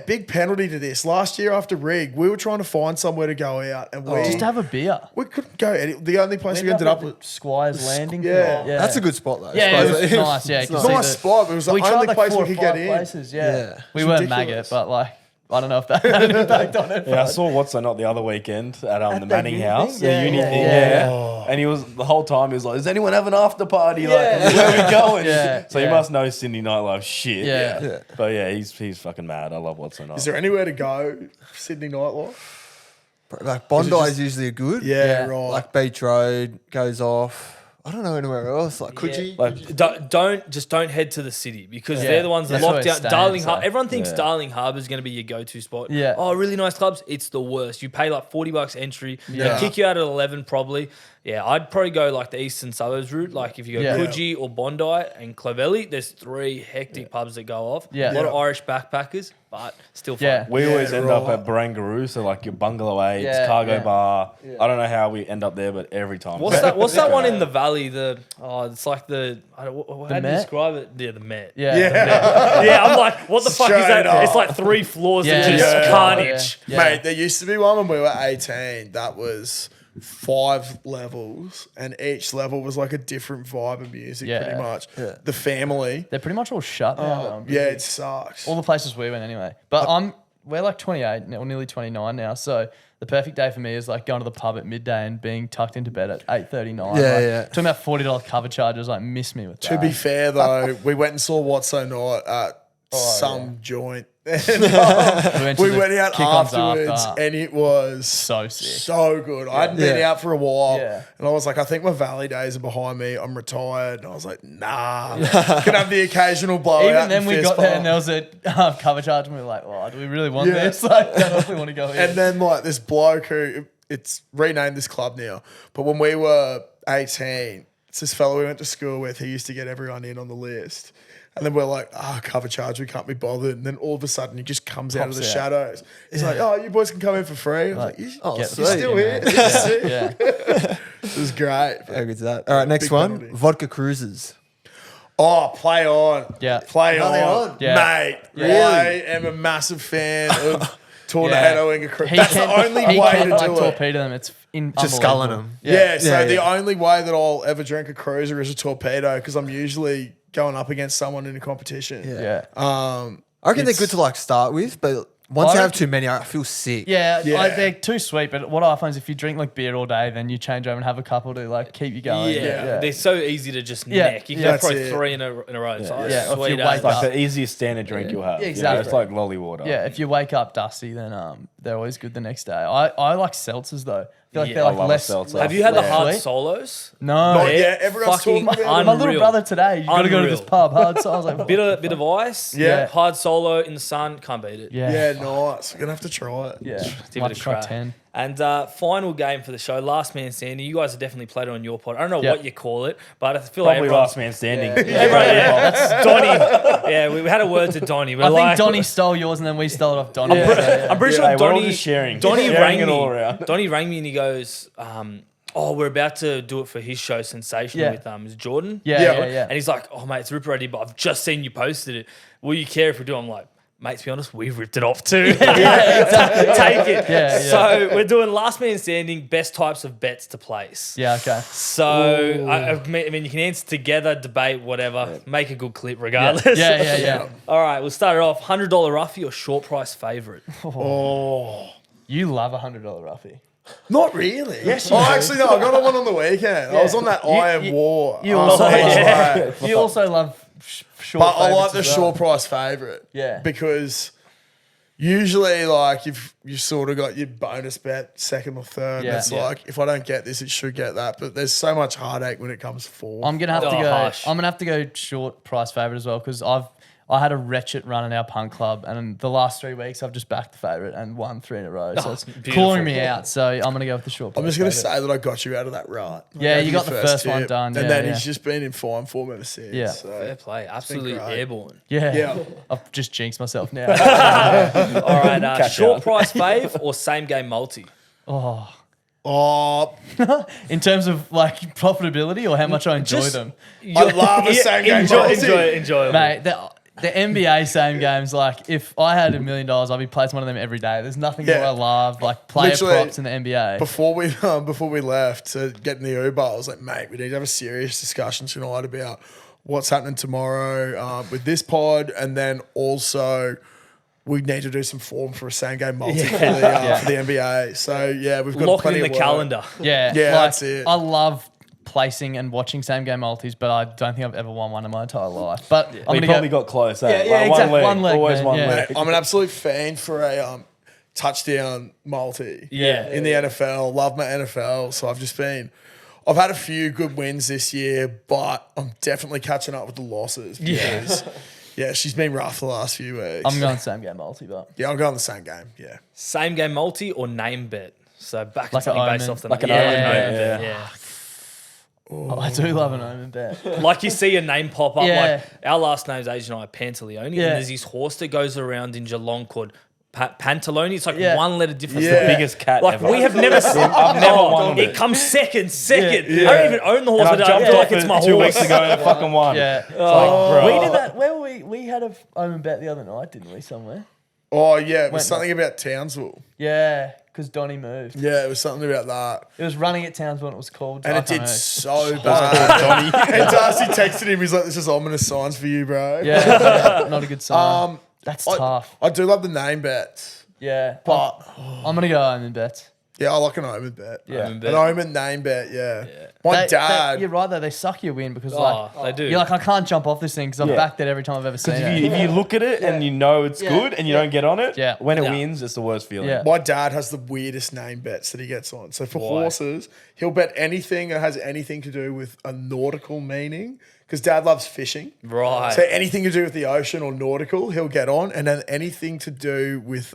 Speaker 3: big penalty to this. Last year after Rig, we were trying to find somewhere to go out, and
Speaker 2: Just have a beer.
Speaker 3: we couldn't go. The only place we ended up with.
Speaker 2: Squire's Landing.
Speaker 3: Yeah.
Speaker 2: thing.
Speaker 5: That's a good spot, though.
Speaker 2: Yeah, it was nice. Yeah,
Speaker 5: It's
Speaker 2: you
Speaker 3: It's
Speaker 2: can
Speaker 3: a
Speaker 2: see
Speaker 3: nice
Speaker 2: the-
Speaker 3: spot, but it was the
Speaker 2: We tried
Speaker 3: only
Speaker 2: like
Speaker 3: place
Speaker 2: 4
Speaker 3: we
Speaker 2: or
Speaker 3: could
Speaker 2: 5
Speaker 3: get in.
Speaker 2: places. Yeah,
Speaker 5: Yeah.
Speaker 2: we
Speaker 3: It's
Speaker 2: weren't
Speaker 3: ridiculous.
Speaker 2: maggot, but like I don't know if that had an impact on it.
Speaker 1: Yeah, I saw What's So Not the other weekend at the Manning
Speaker 2: uni
Speaker 1: house,
Speaker 2: thing?
Speaker 1: the
Speaker 2: Yeah,
Speaker 1: uni
Speaker 2: yeah,
Speaker 1: thing.
Speaker 2: yeah.
Speaker 1: Yeah. And he was the whole time he was like, "Does anyone have an after party? Like, where are we going?"
Speaker 2: Yeah,
Speaker 1: So you
Speaker 2: yeah.
Speaker 1: must know Sydney nightlife shit.
Speaker 2: Yeah.
Speaker 1: But yeah, he's fucking mad. I love What's So Not.
Speaker 3: Is there anywhere to go for Sydney nightlife?
Speaker 5: Like Bondi is usually a good.
Speaker 3: Yeah,
Speaker 2: Yeah.
Speaker 3: right.
Speaker 5: Like Beach Road goes off. I don't know anywhere else. Like Coogee.
Speaker 1: Like,
Speaker 4: Don't head to the city because
Speaker 2: Yeah.
Speaker 4: they're the ones that
Speaker 2: That's
Speaker 4: lock
Speaker 2: where
Speaker 4: down.
Speaker 2: it's staying,
Speaker 4: Darling
Speaker 2: so-
Speaker 4: Harbour. Everyone thinks
Speaker 1: Yeah.
Speaker 4: Darling Harbour is going to be your go-to spot.
Speaker 2: Yeah.
Speaker 4: Oh, really nice clubs. It's the worst. You pay like $40 entry.
Speaker 3: Yeah.
Speaker 4: They kick you out at 11 probably. Yeah, I'd probably go like the eastern suburbs route. Like if you go
Speaker 2: Yeah.
Speaker 4: Coogee or Bondi and Clovelly, there's 3 hectic pubs that go off.
Speaker 2: Yeah.
Speaker 4: A lot of
Speaker 3: Yeah.
Speaker 4: Irish backpackers, but still fun.
Speaker 2: Yeah.
Speaker 1: we always
Speaker 3: Yeah,
Speaker 1: end up
Speaker 3: right.
Speaker 1: at Barangaroo, so like your Bungalow 8,
Speaker 2: Yeah,
Speaker 1: Cargo
Speaker 2: yeah.
Speaker 1: Bar. I don't know how we end up there, but every time.
Speaker 4: What's that? What's that one in the valley? It's like the. How do you
Speaker 2: Met?
Speaker 4: describe it? Yeah, the Met.
Speaker 2: Yeah.
Speaker 4: Yeah, I'm like, what the fuck is
Speaker 3: Straight
Speaker 4: that?
Speaker 3: up.
Speaker 4: It's like 3 floors
Speaker 2: Yeah,
Speaker 4: of just
Speaker 3: yeah,
Speaker 4: carnage.
Speaker 2: Yeah.
Speaker 3: Mate, there used to be one when we were 18 that was 5 levels, and each level was like a different vibe of music,
Speaker 2: Yeah.
Speaker 3: pretty much.
Speaker 5: Yeah.
Speaker 3: The family.
Speaker 2: They're pretty much all shut now. though.
Speaker 3: Yeah, it sucks.
Speaker 2: All the places we went anyway. But we're like 28 now, or nearly 29 now. So the perfect day for me is like going to the pub at midday and being tucked into bed at 8:39.
Speaker 5: Yeah,
Speaker 2: like,
Speaker 5: yeah.
Speaker 2: Talking about $40 cover charges, like miss me with that.
Speaker 3: To be fair, though, we went and saw What's So Not at some joint. And,
Speaker 2: to
Speaker 3: we
Speaker 2: the
Speaker 3: went out
Speaker 2: kick-ons
Speaker 3: afterwards,
Speaker 2: after.
Speaker 3: and it was
Speaker 2: So sick.
Speaker 3: so good. I hadn't been
Speaker 5: Yeah.
Speaker 3: out for a while,
Speaker 2: Yeah.
Speaker 3: and I was like, I think my Valley days are behind me. I'm retired. And I was like, nah, can have the occasional blowout.
Speaker 2: Even then
Speaker 3: and
Speaker 2: we
Speaker 3: fist
Speaker 2: got there
Speaker 3: bump.
Speaker 2: and there was a cover charge and we were like, oh, do we really want
Speaker 3: Yeah.
Speaker 2: this? Like, don't know if we want to go in.
Speaker 3: And then like this bloke who it's renamed this club now, but when we were 18, it's this fellow we went to school with. He used to get everyone in on the list. And then we're like, cover charge, we can't be bothered. And then all of a sudden he just comes out of the
Speaker 2: Pops out.
Speaker 3: shadows. He's like, oh, you boys can come in for free. I was like,
Speaker 5: Oh,
Speaker 2: Get
Speaker 5: sweet.
Speaker 2: the
Speaker 3: still here?
Speaker 2: fuck in, man. Yeah.
Speaker 3: It was great.
Speaker 5: How good's that? All right, next
Speaker 3: Big
Speaker 5: one.
Speaker 3: penalty.
Speaker 5: Vodka Cruises.
Speaker 3: Oh, play on.
Speaker 2: Yeah.
Speaker 3: Play
Speaker 5: Are they
Speaker 3: on.
Speaker 5: on?
Speaker 2: Yeah.
Speaker 3: Mate,
Speaker 2: Yeah.
Speaker 3: I am a massive fan of tornadoing a crew.
Speaker 2: He
Speaker 3: That's
Speaker 2: can,
Speaker 3: the only
Speaker 2: he
Speaker 3: way
Speaker 2: can,
Speaker 3: to
Speaker 2: like,
Speaker 3: do it.
Speaker 2: torpedo them. It's
Speaker 5: Just sculling them.
Speaker 3: Yeah, so
Speaker 5: Yeah,
Speaker 3: the
Speaker 5: yeah.
Speaker 3: only way that I'll ever drink a cruiser is a torpedo because I'm usually going up against someone in a competition.
Speaker 2: Yeah.
Speaker 5: I reckon they're
Speaker 3: It's-
Speaker 5: good to like start with, but once
Speaker 2: I
Speaker 5: you have
Speaker 2: reckon-
Speaker 5: too many, I feel sick.
Speaker 2: Yeah,
Speaker 3: Yeah.
Speaker 2: they're too sweet. But what I find is if you drink like beer all day, then you change over and have a couple to like keep you going.
Speaker 4: Yeah. They're so easy to just
Speaker 2: Yeah.
Speaker 4: neck. You can
Speaker 2: Yeah.
Speaker 4: have probably
Speaker 3: That's it.
Speaker 4: 3 in a row. It's like,
Speaker 2: Yeah. If
Speaker 4: sweet
Speaker 2: you
Speaker 4: as.
Speaker 2: wake
Speaker 1: It's like
Speaker 2: up-
Speaker 1: the easiest standard drink you'll have.
Speaker 2: Yeah,
Speaker 1: You know,
Speaker 2: exactly.
Speaker 1: it's like lolly water.
Speaker 2: Yeah, if you wake up dusty, then they're always good the next day. I like seltzers though. I feel like
Speaker 4: Yeah,
Speaker 2: they're
Speaker 1: I
Speaker 2: like
Speaker 1: love a
Speaker 2: less.
Speaker 1: seltzer.
Speaker 4: Have you had the
Speaker 2: less
Speaker 4: hard
Speaker 2: sweet.
Speaker 4: solos?
Speaker 2: No.
Speaker 3: Not
Speaker 4: Yeah,
Speaker 3: yet. Everyone's
Speaker 4: fucking
Speaker 3: talking about it.
Speaker 2: My
Speaker 4: unreal.
Speaker 2: little brother today, you got to go to
Speaker 4: Unreal.
Speaker 2: this pub. Hard, so I was like,
Speaker 4: Bit of ice.
Speaker 3: Yeah.
Speaker 4: Hard solo in the sun. Can't beat it.
Speaker 2: yeah,
Speaker 3: Yeah, nice. We're going to have to try it.
Speaker 2: yeah.
Speaker 4: Give
Speaker 2: Might
Speaker 4: it a
Speaker 2: try
Speaker 4: crack.
Speaker 2: 10.
Speaker 4: And final game for the show, Last Man Standing. You guys have definitely played it on your pod. I don't know
Speaker 2: Yeah.
Speaker 4: what you call it, but I feel
Speaker 1: Probably
Speaker 4: like
Speaker 1: last man standing.
Speaker 4: everyone, yeah, that's Donny. Yeah, we had a word to Donny.
Speaker 2: I think Donny stole yours and then we stole it off Donny.
Speaker 4: I'm pretty sure
Speaker 1: Hey, we're all
Speaker 4: Donny
Speaker 1: just sharing.
Speaker 4: Donny
Speaker 1: Sharing
Speaker 4: rang
Speaker 1: it
Speaker 4: me.
Speaker 1: all around.
Speaker 4: Donny rang me and he goes, we're about to do it for his show, Sensational,
Speaker 2: Yeah.
Speaker 4: with is Jordan.
Speaker 2: Yeah,
Speaker 3: Yeah.
Speaker 2: yeah, yeah.
Speaker 4: And he's like, oh, mate, it's ripper already, but I've just seen you posted it. Will you care if we do? I'm like, mate, to be honest, we've ripped it off too. Take it.
Speaker 2: Yeah,
Speaker 4: So we're doing Last Man Standing, best types of bets to place.
Speaker 2: Yeah, okay.
Speaker 4: So, I mean, you can answer together, debate, whatever. Make a good clip regardless.
Speaker 2: Yeah.
Speaker 4: All right, we'll start it off. $100 roughie or short price favourite?
Speaker 2: You love a $100 roughie.
Speaker 3: Not really. Yes, actually, no. I got on one on the weekend. I was on that I Am War.
Speaker 2: You also,
Speaker 4: yeah.
Speaker 2: you also love short
Speaker 3: But I like
Speaker 2: favourites
Speaker 3: the
Speaker 2: as well.
Speaker 3: short price favourite.
Speaker 2: Yeah.
Speaker 3: Because usually, like, if you sort of got your bonus bet second or third,
Speaker 2: Yeah.
Speaker 3: it's
Speaker 2: Yeah.
Speaker 3: like, if I don't get this, it should get that. But there's so much heartache when it comes fourth.
Speaker 2: I'm gonna have to
Speaker 4: Oh,
Speaker 2: go.
Speaker 4: harsh.
Speaker 2: I'm gonna have to go short price favourite as well because I had a wretched run in our punk club, and the last 3 weeks I've just backed the favourite and won 3 in a row. So it's
Speaker 4: beautiful.
Speaker 2: clawing me out. So I'm gonna go with the short.
Speaker 3: I'm
Speaker 2: price
Speaker 3: just going to
Speaker 2: favourite.
Speaker 3: say that I got you out of that rut. I
Speaker 2: Yeah,
Speaker 3: gave
Speaker 2: you got the first one
Speaker 3: tip,
Speaker 2: done,
Speaker 3: And
Speaker 2: yeah,
Speaker 3: then
Speaker 2: yeah.
Speaker 3: he's just been in fine form ever since.
Speaker 2: Yeah.
Speaker 4: Fair
Speaker 3: So.
Speaker 4: play. Absolutely
Speaker 3: great.
Speaker 4: airborne.
Speaker 2: Yeah.
Speaker 3: Yeah.
Speaker 2: I've just jinxed myself now.
Speaker 4: All right,
Speaker 1: Catch
Speaker 4: short
Speaker 1: up.
Speaker 4: price fave or same game multi?
Speaker 3: Oh,
Speaker 2: In terms of like profitability or how much I enjoy
Speaker 4: Just-
Speaker 2: them,
Speaker 3: I love a same game multi.
Speaker 4: Enjoy.
Speaker 2: mate. The NBA same games, like if I had $1 million, I'd be placing one of them every day. There's nothing
Speaker 3: Yeah.
Speaker 2: more I love, like player
Speaker 3: Literally,
Speaker 2: props in the NBA.
Speaker 3: Before we left to get in the Uber, I was like, mate, we need to have a serious discussion tonight about what's happening tomorrow with this pod, and then also we need to do some form for a same game multi for the NBA. So yeah, we've got
Speaker 4: Lock
Speaker 3: plenty
Speaker 4: in
Speaker 3: of
Speaker 4: the
Speaker 3: work.
Speaker 4: calendar.
Speaker 2: Yeah,
Speaker 3: that's it.
Speaker 2: I love placing and watching same game multis, but I don't think I've ever won one in my entire life. But I'm
Speaker 1: We
Speaker 2: gonna
Speaker 1: probably got close. Eh?
Speaker 2: exactly. One leg,
Speaker 1: always
Speaker 2: man,
Speaker 1: one
Speaker 2: yeah.
Speaker 1: leg.
Speaker 3: Mate, I'm an absolute fan for a touchdown multi.
Speaker 4: Yeah.
Speaker 3: In the NFL, love my NFL. So I've had a few good wins this year, but I'm definitely catching up with the losses because she's been rough the last few weeks.
Speaker 2: I'm going same game multi, but
Speaker 3: Yeah, I'm going the same game. Yeah.
Speaker 4: Same game multi or name bet. So back
Speaker 2: Like
Speaker 4: something
Speaker 2: an
Speaker 4: based
Speaker 2: omen.
Speaker 4: off the
Speaker 1: Like an
Speaker 4: name.
Speaker 1: omen bet,
Speaker 4: Yeah.
Speaker 2: I do love an omen bet.
Speaker 4: Like you see a name pop up.
Speaker 2: Yeah.
Speaker 4: Like our last name's Age and I are Pantaleone. And
Speaker 2: Yeah.
Speaker 4: there's this horse that goes around in Geelong called Pantalone. It's like
Speaker 2: Yeah.
Speaker 4: one letter difference.
Speaker 3: Yeah.
Speaker 1: The biggest cat
Speaker 4: Like
Speaker 1: ever.
Speaker 4: we have never seen.
Speaker 1: I've never won
Speaker 4: It
Speaker 1: it.
Speaker 4: comes second.
Speaker 3: Yeah.
Speaker 4: I don't even own the horse.
Speaker 1: And I
Speaker 4: But I
Speaker 1: jumped
Speaker 4: feel
Speaker 1: off
Speaker 4: like it's
Speaker 1: it
Speaker 4: my
Speaker 1: 2
Speaker 4: horse.
Speaker 1: weeks ago and I fucking won.
Speaker 2: Yeah.
Speaker 1: It's like, bro.
Speaker 2: We did that. Where were we? We had a omen bet the other night, didn't we? Somewhere.
Speaker 3: Oh yeah, it was
Speaker 2: Went
Speaker 3: something about Townsville.
Speaker 2: Yeah, because Donnie moved.
Speaker 3: Yeah, it was something about that.
Speaker 2: It was running at Townsville and it was called.
Speaker 3: And
Speaker 2: I
Speaker 3: it
Speaker 2: can't
Speaker 3: did
Speaker 2: know.
Speaker 3: so bad. And Darcy texted him, he's like, this is ominous signs for you, bro.
Speaker 2: Yeah, not a good sign. That's tough.
Speaker 3: I do love the name bets.
Speaker 2: Yeah,
Speaker 3: But
Speaker 2: I'm gonna go omen bets.
Speaker 3: yeah, I like an omen bet.
Speaker 2: Yeah.
Speaker 4: Omen bet.
Speaker 3: An omen name bet, yeah. My dad.
Speaker 2: You're right though. They suck you in because
Speaker 4: They do.
Speaker 2: you're like, I can't jump off this thing because I've
Speaker 1: Yeah.
Speaker 2: backed it every time I've ever seen it.
Speaker 1: If you look at it and you know it's good and you don't get on it,
Speaker 2: Yeah.
Speaker 1: when it
Speaker 4: Yeah.
Speaker 1: wins, it's the worst feeling.
Speaker 2: Yeah.
Speaker 3: My dad has the weirdest name bets that he gets on. So for
Speaker 4: Why?
Speaker 3: horses, he'll bet anything that has anything to do with a nautical meaning because dad loves fishing.
Speaker 4: Right.
Speaker 3: So anything to do with the ocean or nautical, he'll get on. And then anything to do with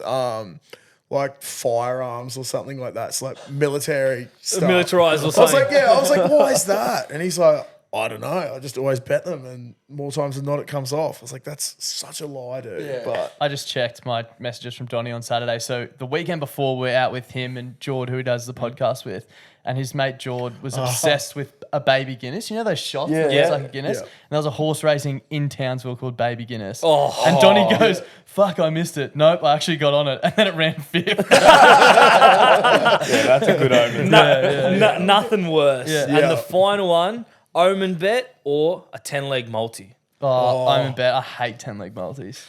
Speaker 3: like firearms or something like that. It's like military stuff.
Speaker 4: Militarized or
Speaker 3: I was
Speaker 4: something.
Speaker 3: like, I was like, why is that? And he's like, I don't know. I just always bet them, and more times than not, it comes off. I was like, that's such a lie, dude. But
Speaker 2: I just checked my messages from Donnie on Saturday. So the weekend before, we're out with him and Jord, who he does the podcast with, and his mate Jord was obsessed with a Baby Guinness. You know those shots?
Speaker 3: Yeah.
Speaker 2: that
Speaker 3: Yeah.
Speaker 2: looks like a Guinness?
Speaker 3: Yeah.
Speaker 2: And there was a horse racing in Townsville called Baby Guinness.
Speaker 4: Oh.
Speaker 2: And Donnie goes, fuck, I missed it. Nope, I actually got on it. And then it ran fifth.
Speaker 1: Yeah, that's a good omen.
Speaker 4: Nothing worse.
Speaker 2: Yeah.
Speaker 4: And
Speaker 3: Yeah.
Speaker 4: the final one, omen bet or a 10-leg multi.
Speaker 2: I'm in bet. I hate 10-leg multis.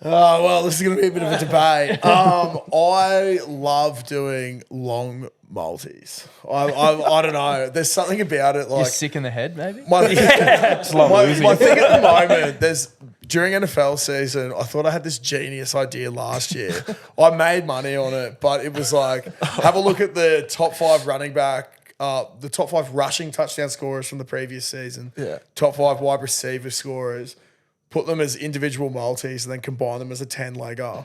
Speaker 3: oh well, this is gonna be a bit of a debate. I love doing long multis. I don't know. There's something about it
Speaker 2: You're
Speaker 3: like
Speaker 2: sick in the head, maybe?
Speaker 3: my,
Speaker 1: losing.
Speaker 3: my thing at the moment, during NFL season, I thought I had this genius idea last year. I made money on it, but it was like, have a look at the top 5 running back, the top 5 rushing touchdown scorers from the previous season, top 5 wide receiver scorers, put them as individual multis, and then combine them as a 10-legger.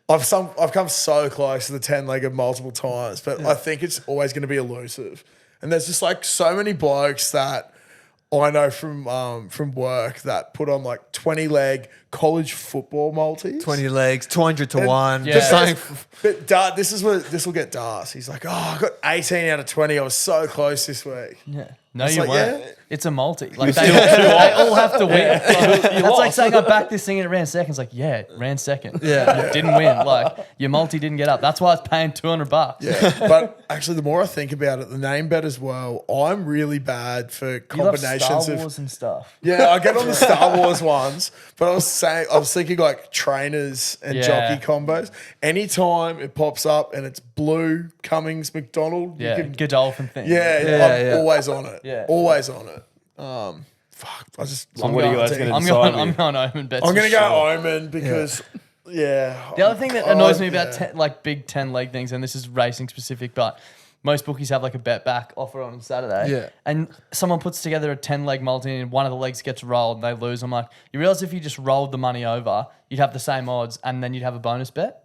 Speaker 3: I've come so close to the 10-legger multiple times, but I think it's always going to be elusive. And there's just like so many blokes that I know from work that put on like 20-leg college football multis.
Speaker 5: 20 legs, 200 to 1.
Speaker 2: Yeah.
Speaker 5: Just saying.
Speaker 3: But this will get Darcy. He's like, I got 18 out of 20. I was so close this week.
Speaker 2: Yeah. No,
Speaker 3: It's
Speaker 2: you
Speaker 3: like,
Speaker 2: weren't.
Speaker 3: yeah.
Speaker 2: It's a multi. Like they all have to win. That's like saying I backed this thing and it ran second. It's like, yeah, it ran second.
Speaker 5: Yeah.
Speaker 2: Didn't win. Like your multi didn't get up. That's why it's paying $200.
Speaker 3: Yeah, but actually, the more I think about it, the name bet as well. I'm really bad for
Speaker 2: You love
Speaker 3: combinations
Speaker 2: Star
Speaker 3: of.
Speaker 2: Wars and stuff.
Speaker 3: Yeah, I get on the Star Wars ones, but I was thinking like trainers and
Speaker 2: Yeah.
Speaker 3: jockey combos. Anytime it pops up and it's Blue, Cummings, McDonald,
Speaker 2: Yeah,
Speaker 3: you can,
Speaker 2: Godolphin thing.
Speaker 3: I'm always on it.
Speaker 2: Yeah.
Speaker 3: Always on it. Fuck, I just.
Speaker 1: So what are you guys going to
Speaker 2: I'm
Speaker 1: decide?
Speaker 2: going omen bets.
Speaker 3: I'm
Speaker 2: for
Speaker 3: gonna go
Speaker 2: sure.
Speaker 3: Omen because, yeah.
Speaker 2: The other thing that annoys me about
Speaker 3: yeah.
Speaker 2: like big 10-leg things, and this is racing specific, but most bookies have like a bet back offer on Saturday.
Speaker 5: Yeah.
Speaker 2: And someone puts together a 10-leg multi and one of the legs gets rolled and they lose. I'm like, you realize if you just rolled the money over, you'd have the same odds and then you'd have a bonus bet?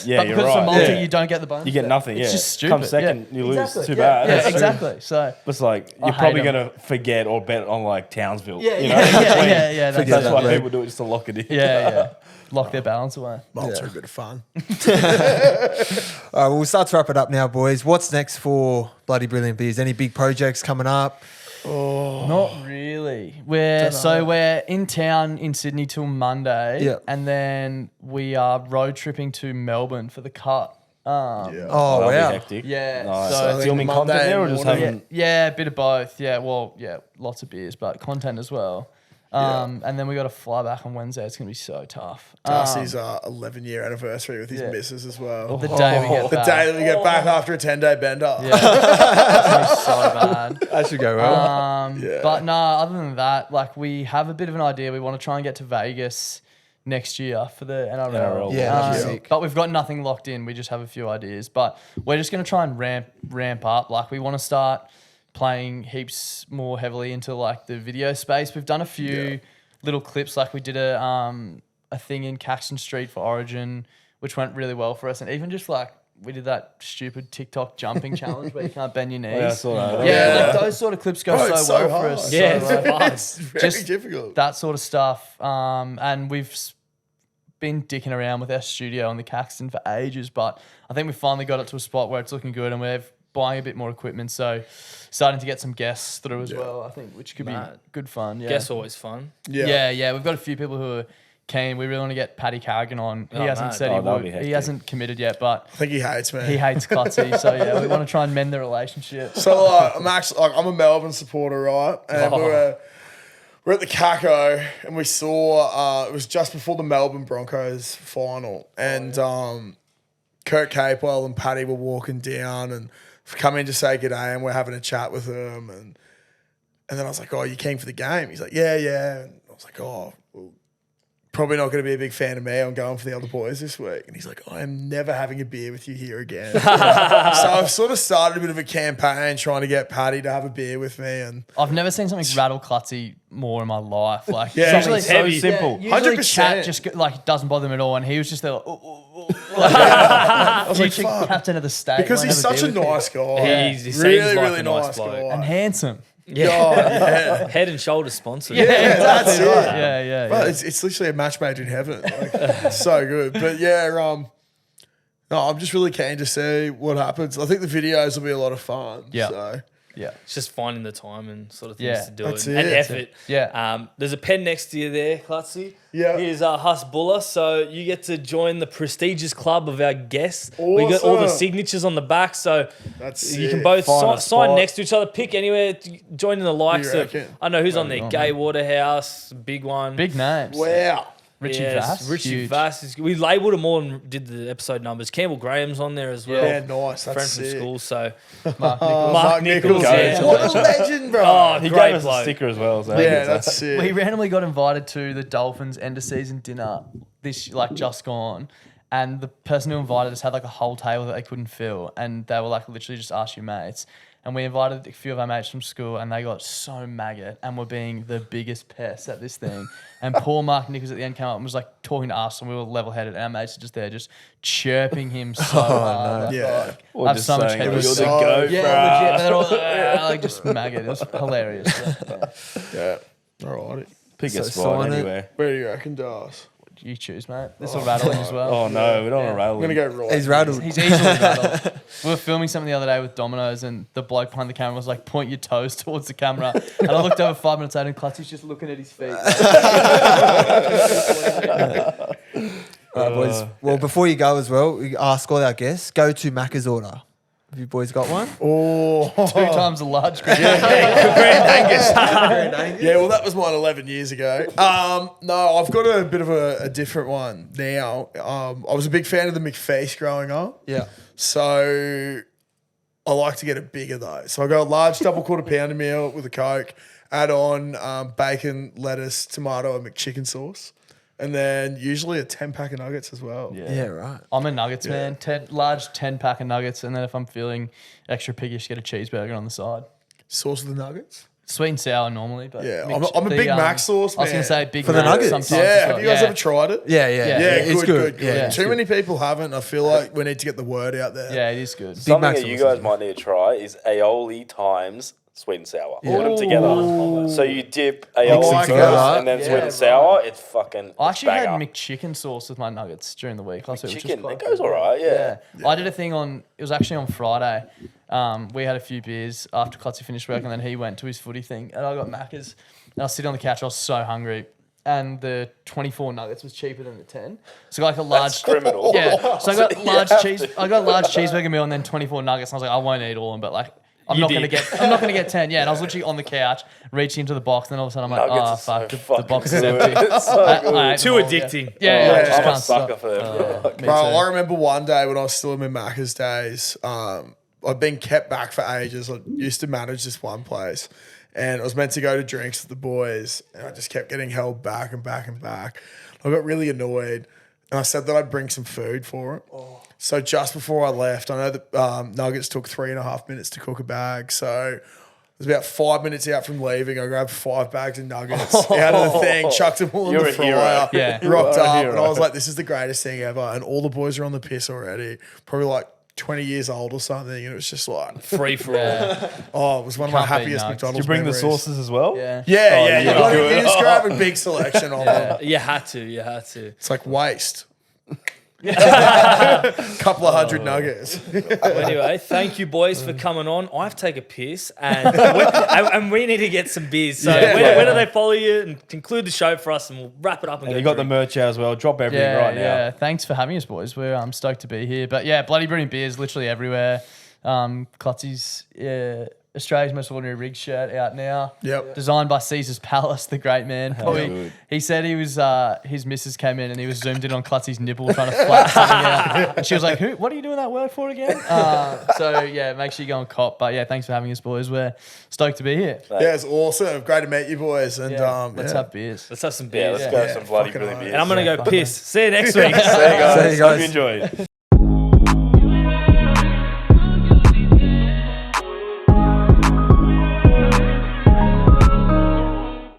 Speaker 1: Yeah,
Speaker 2: But
Speaker 1: you're
Speaker 2: because it's a
Speaker 1: right.
Speaker 2: multi,
Speaker 1: Yeah.
Speaker 2: you don't get the bonus
Speaker 1: You get
Speaker 2: bet.
Speaker 1: nothing,
Speaker 2: It's
Speaker 1: yeah.
Speaker 2: just stupid.
Speaker 1: Come second,
Speaker 2: yeah.
Speaker 1: you lose.
Speaker 2: Exactly.
Speaker 1: Too
Speaker 2: yeah.
Speaker 1: bad.
Speaker 2: Yeah,
Speaker 1: That's true.
Speaker 2: exactly. So
Speaker 1: It's like,
Speaker 2: I
Speaker 1: you're
Speaker 2: hate
Speaker 1: probably
Speaker 2: 'em.
Speaker 1: going to forget or bet on like Townsville.
Speaker 2: yeah,
Speaker 1: you know?
Speaker 2: yeah.
Speaker 5: Forget
Speaker 1: That's
Speaker 5: that
Speaker 1: why
Speaker 5: leg.
Speaker 1: people do it, just to lock it in.
Speaker 2: Yeah. Lock their balance away.
Speaker 3: Multi are a bit of fun.
Speaker 5: All right, well, we'll start to wrap it up now, boys. What's next for Bloody Brilliant Beers? Any big projects coming up?
Speaker 2: Not really. We're in town in Sydney till Monday.
Speaker 5: Yeah.
Speaker 2: And then we are road tripping to Melbourne for the cut.
Speaker 5: Oh,
Speaker 1: That'll
Speaker 5: wow.
Speaker 1: be hectic.
Speaker 2: Yeah,
Speaker 1: Nice.
Speaker 2: so-
Speaker 1: Filming
Speaker 3: Monday
Speaker 1: content there or just
Speaker 3: morning.
Speaker 1: having...
Speaker 2: Yeah, a bit of both. Yeah, well, yeah, lots of beers, but content as well. And then we got to fly back on Wednesday. It's going to be so tough.
Speaker 3: Darcy's 11-year anniversary with his missus as well.
Speaker 2: The day we get
Speaker 3: The
Speaker 2: back.
Speaker 3: day that we get back after a 10-day bender.
Speaker 2: Yeah. It's going to be so bad.
Speaker 5: That should go well.
Speaker 2: But no, other than that, like we have a bit of an idea. We want to try and get to Vegas next year for the NRL.
Speaker 5: Yeah, that'd be sick.
Speaker 2: But we've got nothing locked in. We just have a few ideas. But we're just going to try and ramp up. Like we want to start playing heaps more heavily into like the video space. We've done a few little clips. Like we did a thing in Caxton Street for Origin, which went really well for us. And even just like we did that stupid TikTok jumping challenge where you can't bend your knees.
Speaker 1: Yeah, I saw that.
Speaker 2: Yeah, like those sort of clips go
Speaker 3: It's
Speaker 2: so well
Speaker 3: hard.
Speaker 2: for us.
Speaker 4: Yeah,
Speaker 2: So, like,
Speaker 3: It's very
Speaker 2: just
Speaker 3: difficult.
Speaker 2: that sort of stuff. And we've been dicking around with our studio on the Caxton for ages, but I think we finally got it to a spot where it's looking good and we're buying a bit more equipment. So starting to get some guests through as well, I think, which could be good fun. Yeah.
Speaker 4: Guess always fun.
Speaker 2: Yeah. We've got a few people who are keen. We really want to get Paddy Carrigan on. He hasn't said he would. He hasn't committed yet, but
Speaker 3: I think he hates me.
Speaker 2: he hates Clutzy. So yeah, we want to try and mend the relationship.
Speaker 3: So I'm a Melbourne supporter, right? And we're at the Caco, and we saw it was just before the Melbourne Broncos final, and Kurt Capewell and Paddy were walking down and come in to say good day, and we're having a chat with them, and then I was like, "Oh, you came for the game?" He's like, "Yeah." And I was like, "Oh, well, probably not going to be a big fan of me. I'm going for the other boys this week." And he's like, "I am never having a beer with you here again." So I've sort of started a bit of a campaign trying to get Paddy to have a beer with me. And
Speaker 2: I've never seen something rattle Clutzy more in my life. Like
Speaker 3: Yeah.
Speaker 2: usually
Speaker 1: So heavy. Simple.
Speaker 2: Yeah, usually
Speaker 3: 100%.
Speaker 2: chat just like doesn't bother him at all, and he was just there like,
Speaker 3: I was like,
Speaker 2: future
Speaker 3: fuck.
Speaker 2: captain of the state.
Speaker 3: Because
Speaker 2: won't
Speaker 3: he's
Speaker 2: have
Speaker 3: such a
Speaker 2: beer with you.
Speaker 3: nice guy.
Speaker 4: He seems
Speaker 3: really,
Speaker 4: like
Speaker 3: really
Speaker 4: a nice
Speaker 3: nice
Speaker 4: bloke.
Speaker 3: guy.
Speaker 2: and handsome.
Speaker 3: Yeah.
Speaker 4: Head and shoulder sponsor.
Speaker 3: Yeah, that's it.
Speaker 2: Yeah.
Speaker 3: But it's literally a match made in heaven. Like, so good. But yeah, no, I'm just really keen to see what happens. I think the videos will be a lot of fun.
Speaker 2: Yeah.
Speaker 3: So
Speaker 2: Yeah.
Speaker 4: It's just finding the time and sort of things
Speaker 2: Yeah,
Speaker 4: to do
Speaker 3: that's
Speaker 4: it.
Speaker 3: it.
Speaker 4: And
Speaker 3: That's
Speaker 4: effort.
Speaker 2: Yeah.
Speaker 4: There's a pen next to you there, Clutzy.
Speaker 3: Yeah.
Speaker 4: Here's Hus Buller. So you get to join the prestigious club of our guests. We got all the
Speaker 3: Awesome.
Speaker 4: signatures on the back. So
Speaker 3: That's
Speaker 4: you
Speaker 3: sick.
Speaker 4: can both
Speaker 1: Find a
Speaker 4: sign
Speaker 1: spot.
Speaker 4: next to each other. Pick anywhere. Join in the likes
Speaker 3: you
Speaker 4: of,
Speaker 3: reckon?
Speaker 4: I don't know who's on there.
Speaker 2: on,
Speaker 4: Gay
Speaker 2: man.
Speaker 4: Waterhouse, big one.
Speaker 2: Big names.
Speaker 3: Wow.
Speaker 2: Richie
Speaker 4: Yes,
Speaker 2: Vass.
Speaker 4: Richie
Speaker 2: huge.
Speaker 4: Vass. We labelled them all and did the episode numbers. Campbell Graham's on there as well.
Speaker 3: Yeah, nice. That's
Speaker 4: Friend from
Speaker 3: sick.
Speaker 4: school. So
Speaker 2: Mark Nichols.
Speaker 4: Mark Nichols. Yeah.
Speaker 3: What a legend, bro.
Speaker 4: Oh,
Speaker 1: He
Speaker 4: great
Speaker 1: gave us
Speaker 4: bloke.
Speaker 1: a sticker as well. So
Speaker 3: yeah, that's sick.
Speaker 2: We randomly got invited to the Dolphins end of season dinner this like just gone, and the person who invited us had like a whole table that they couldn't fill, and they were like literally just ask your mates. And we invited a few of our mates from school, and they got so maggot and were being the biggest pests at this thing. And poor Mark Nichols at the end came up and was like talking to us, and we were level-headed. And our mates are just there, just chirping him so hard.
Speaker 3: Yeah.
Speaker 2: Like,
Speaker 1: Or
Speaker 2: I have
Speaker 1: just
Speaker 2: so much
Speaker 1: saying,
Speaker 2: head
Speaker 1: "You're the
Speaker 2: respect.
Speaker 1: goat,
Speaker 2: Yeah,
Speaker 1: bruh."
Speaker 2: legit. They're all like just maggot. It was hilarious.
Speaker 3: Yeah. All right.
Speaker 1: Pick a
Speaker 5: So
Speaker 1: spot
Speaker 5: sign it.
Speaker 1: anywhere.
Speaker 3: Where do you reckon, Darcy?
Speaker 2: You choose, mate. This will rattle him as well.
Speaker 1: Oh no, we don't want to rattle
Speaker 3: I'm going
Speaker 1: him.
Speaker 3: to go right.
Speaker 5: He's rattled.
Speaker 2: He's easily rattled. We were filming something the other day with Domino's, and the bloke behind the camera was like, "Point your toes towards the camera." And I looked over 5 minutes later, and Clutzy's just looking at his feet.
Speaker 5: All right, boys. Well, before you go as well, we ask all our guests, go to Maccas Order. Have you boys got one?
Speaker 3: Oh.
Speaker 2: 2 times a large grand.
Speaker 3: Yeah, well, that was mine 11 years ago. No, I've got a bit of a different one now. I was a big fan of the McFeast growing up.
Speaker 5: Yeah.
Speaker 3: So I like to get it bigger though. So I go a large double quarter pounder meal with a Coke, add on bacon, lettuce, tomato, and McChicken sauce. And then usually a 10-pack of nuggets as well.
Speaker 5: Yeah, right.
Speaker 2: I'm a nuggets man. Large 10-pack of nuggets, and then if I'm feeling extra piggish, get a cheeseburger on the side.
Speaker 3: Sauce of the nuggets?
Speaker 2: Sweet and sour normally, but
Speaker 3: Yeah, I'm a big Mac sauce
Speaker 2: I was
Speaker 3: man.
Speaker 2: gonna say big
Speaker 5: For the
Speaker 2: Mac
Speaker 5: nuggets?
Speaker 2: sometimes
Speaker 3: Yeah,
Speaker 2: as
Speaker 3: have
Speaker 2: well.
Speaker 3: you guys ever tried it?
Speaker 5: Yeah.
Speaker 2: Yeah,
Speaker 5: It's
Speaker 3: good.
Speaker 5: Yeah,
Speaker 3: Too many people haven't. I feel like we need to get the word out there.
Speaker 2: Yeah, it is good.
Speaker 1: Something
Speaker 5: Mac
Speaker 1: that you
Speaker 5: sauce.
Speaker 1: guys might need to try is aioli times sweet and sour. Put them together. So you dip aioli
Speaker 3: like
Speaker 1: first
Speaker 3: that.
Speaker 1: and then sweet
Speaker 2: Yeah,
Speaker 1: and sour. It's fucking
Speaker 2: I actually had
Speaker 1: banger.
Speaker 2: McChicken sauce with my nuggets during the week. Last week, which was
Speaker 1: Chicken,
Speaker 2: quite
Speaker 1: it goes
Speaker 2: good.
Speaker 1: all right, yeah.
Speaker 2: I did a thing on, it was actually on Friday. We had a few beers after Clutzy finished work, and then he went to his footy thing, and I got Macca's. And I was sitting on the couch, I was so hungry. And the 24 nuggets was cheaper than the 10. So I got like a large...
Speaker 1: That's criminal.
Speaker 2: Yeah, so I got
Speaker 1: You
Speaker 2: large
Speaker 1: have
Speaker 2: cheese.
Speaker 1: to-
Speaker 2: I got a large cheeseburger meal and then 24 nuggets. And I was like, I won't eat all of them, but like I'm not gonna get 10. Yeah, and I was literally on the couch, reaching into the box, and then all of a sudden I'm like,
Speaker 1: Nuggets
Speaker 2: oh
Speaker 1: are
Speaker 2: fuck,
Speaker 1: so
Speaker 2: the box is
Speaker 1: fucking
Speaker 2: empty.
Speaker 1: good. It's so good.
Speaker 2: I ate
Speaker 4: Too
Speaker 2: them all,
Speaker 4: addicting.
Speaker 2: Yeah, I just
Speaker 1: I'm a
Speaker 2: can't
Speaker 1: sucker
Speaker 2: stop.
Speaker 1: for them.
Speaker 2: Me
Speaker 3: Bro,
Speaker 2: too.
Speaker 3: I remember one day when I was still in my Macca's days, I'd been kept back for ages. I used to manage this one place and I was meant to go to drinks with the boys and I just kept getting held back and back and back. I got really annoyed and I said that I'd bring some food for it. So just before I left, I know that nuggets took 3.5 minutes to cook a bag. So it was about 5 minutes out from leaving. I grabbed 5 bags of nuggets out of the thing, chucked them all in
Speaker 1: You're
Speaker 3: the
Speaker 1: a hero.
Speaker 3: fryer,
Speaker 2: Yeah.
Speaker 3: rocked
Speaker 1: You are a
Speaker 3: up,
Speaker 1: hero.
Speaker 3: and I was like, this is the greatest thing ever. And all the boys are on the piss already, probably like 20 years old or something. And it was just like,
Speaker 4: Free for all.
Speaker 3: oh, it was one of my
Speaker 2: Can't beat
Speaker 3: happiest
Speaker 2: nuggets.
Speaker 3: McDonald's
Speaker 1: Did you bring
Speaker 3: memories.
Speaker 1: the sauces as well?
Speaker 2: Yeah.
Speaker 3: Yeah,
Speaker 1: you
Speaker 3: you, got
Speaker 1: do
Speaker 3: you
Speaker 1: it.
Speaker 3: just grab a big selection of them.
Speaker 4: You had to.
Speaker 3: It's like waste. Couple of hundred nuggets.
Speaker 4: Well, anyway, thank you, boys, for coming on. I have to take a piss, and we need to get some beers. So where do they follow you? And conclude the show for us, and we'll wrap it up. And
Speaker 1: And
Speaker 4: go
Speaker 1: you got the
Speaker 4: drink.
Speaker 1: merch out as well. Drop everything right now.
Speaker 2: Yeah. Thanks for having us, boys. We're stoked to be here. But yeah, Bloody Brilliant Beers literally everywhere. Clutzy's Australia's Most Ordinary Rig shirt out now.
Speaker 3: Yep.
Speaker 2: Designed by Caesar's Palace, the great man.
Speaker 1: good.
Speaker 2: He said he was his missus came in and he was zoomed in on Clutzy's nipple trying to flat something out. And she was like, what are you doing that word for again? So yeah, make sure you go and cop. But yeah, thanks for having us, boys. We're stoked to be here.
Speaker 3: Yeah, it's awesome. Great to meet you boys. And
Speaker 2: Let's have beers.
Speaker 4: Let's have some
Speaker 1: Yeah,
Speaker 4: beers.
Speaker 1: let's go have some bloody
Speaker 3: fucking
Speaker 1: brilliant
Speaker 3: oath.
Speaker 1: beers.
Speaker 4: And I'm gonna go piss. See you next week.
Speaker 1: See you guys.
Speaker 5: See you guys.
Speaker 1: Hope you enjoyed.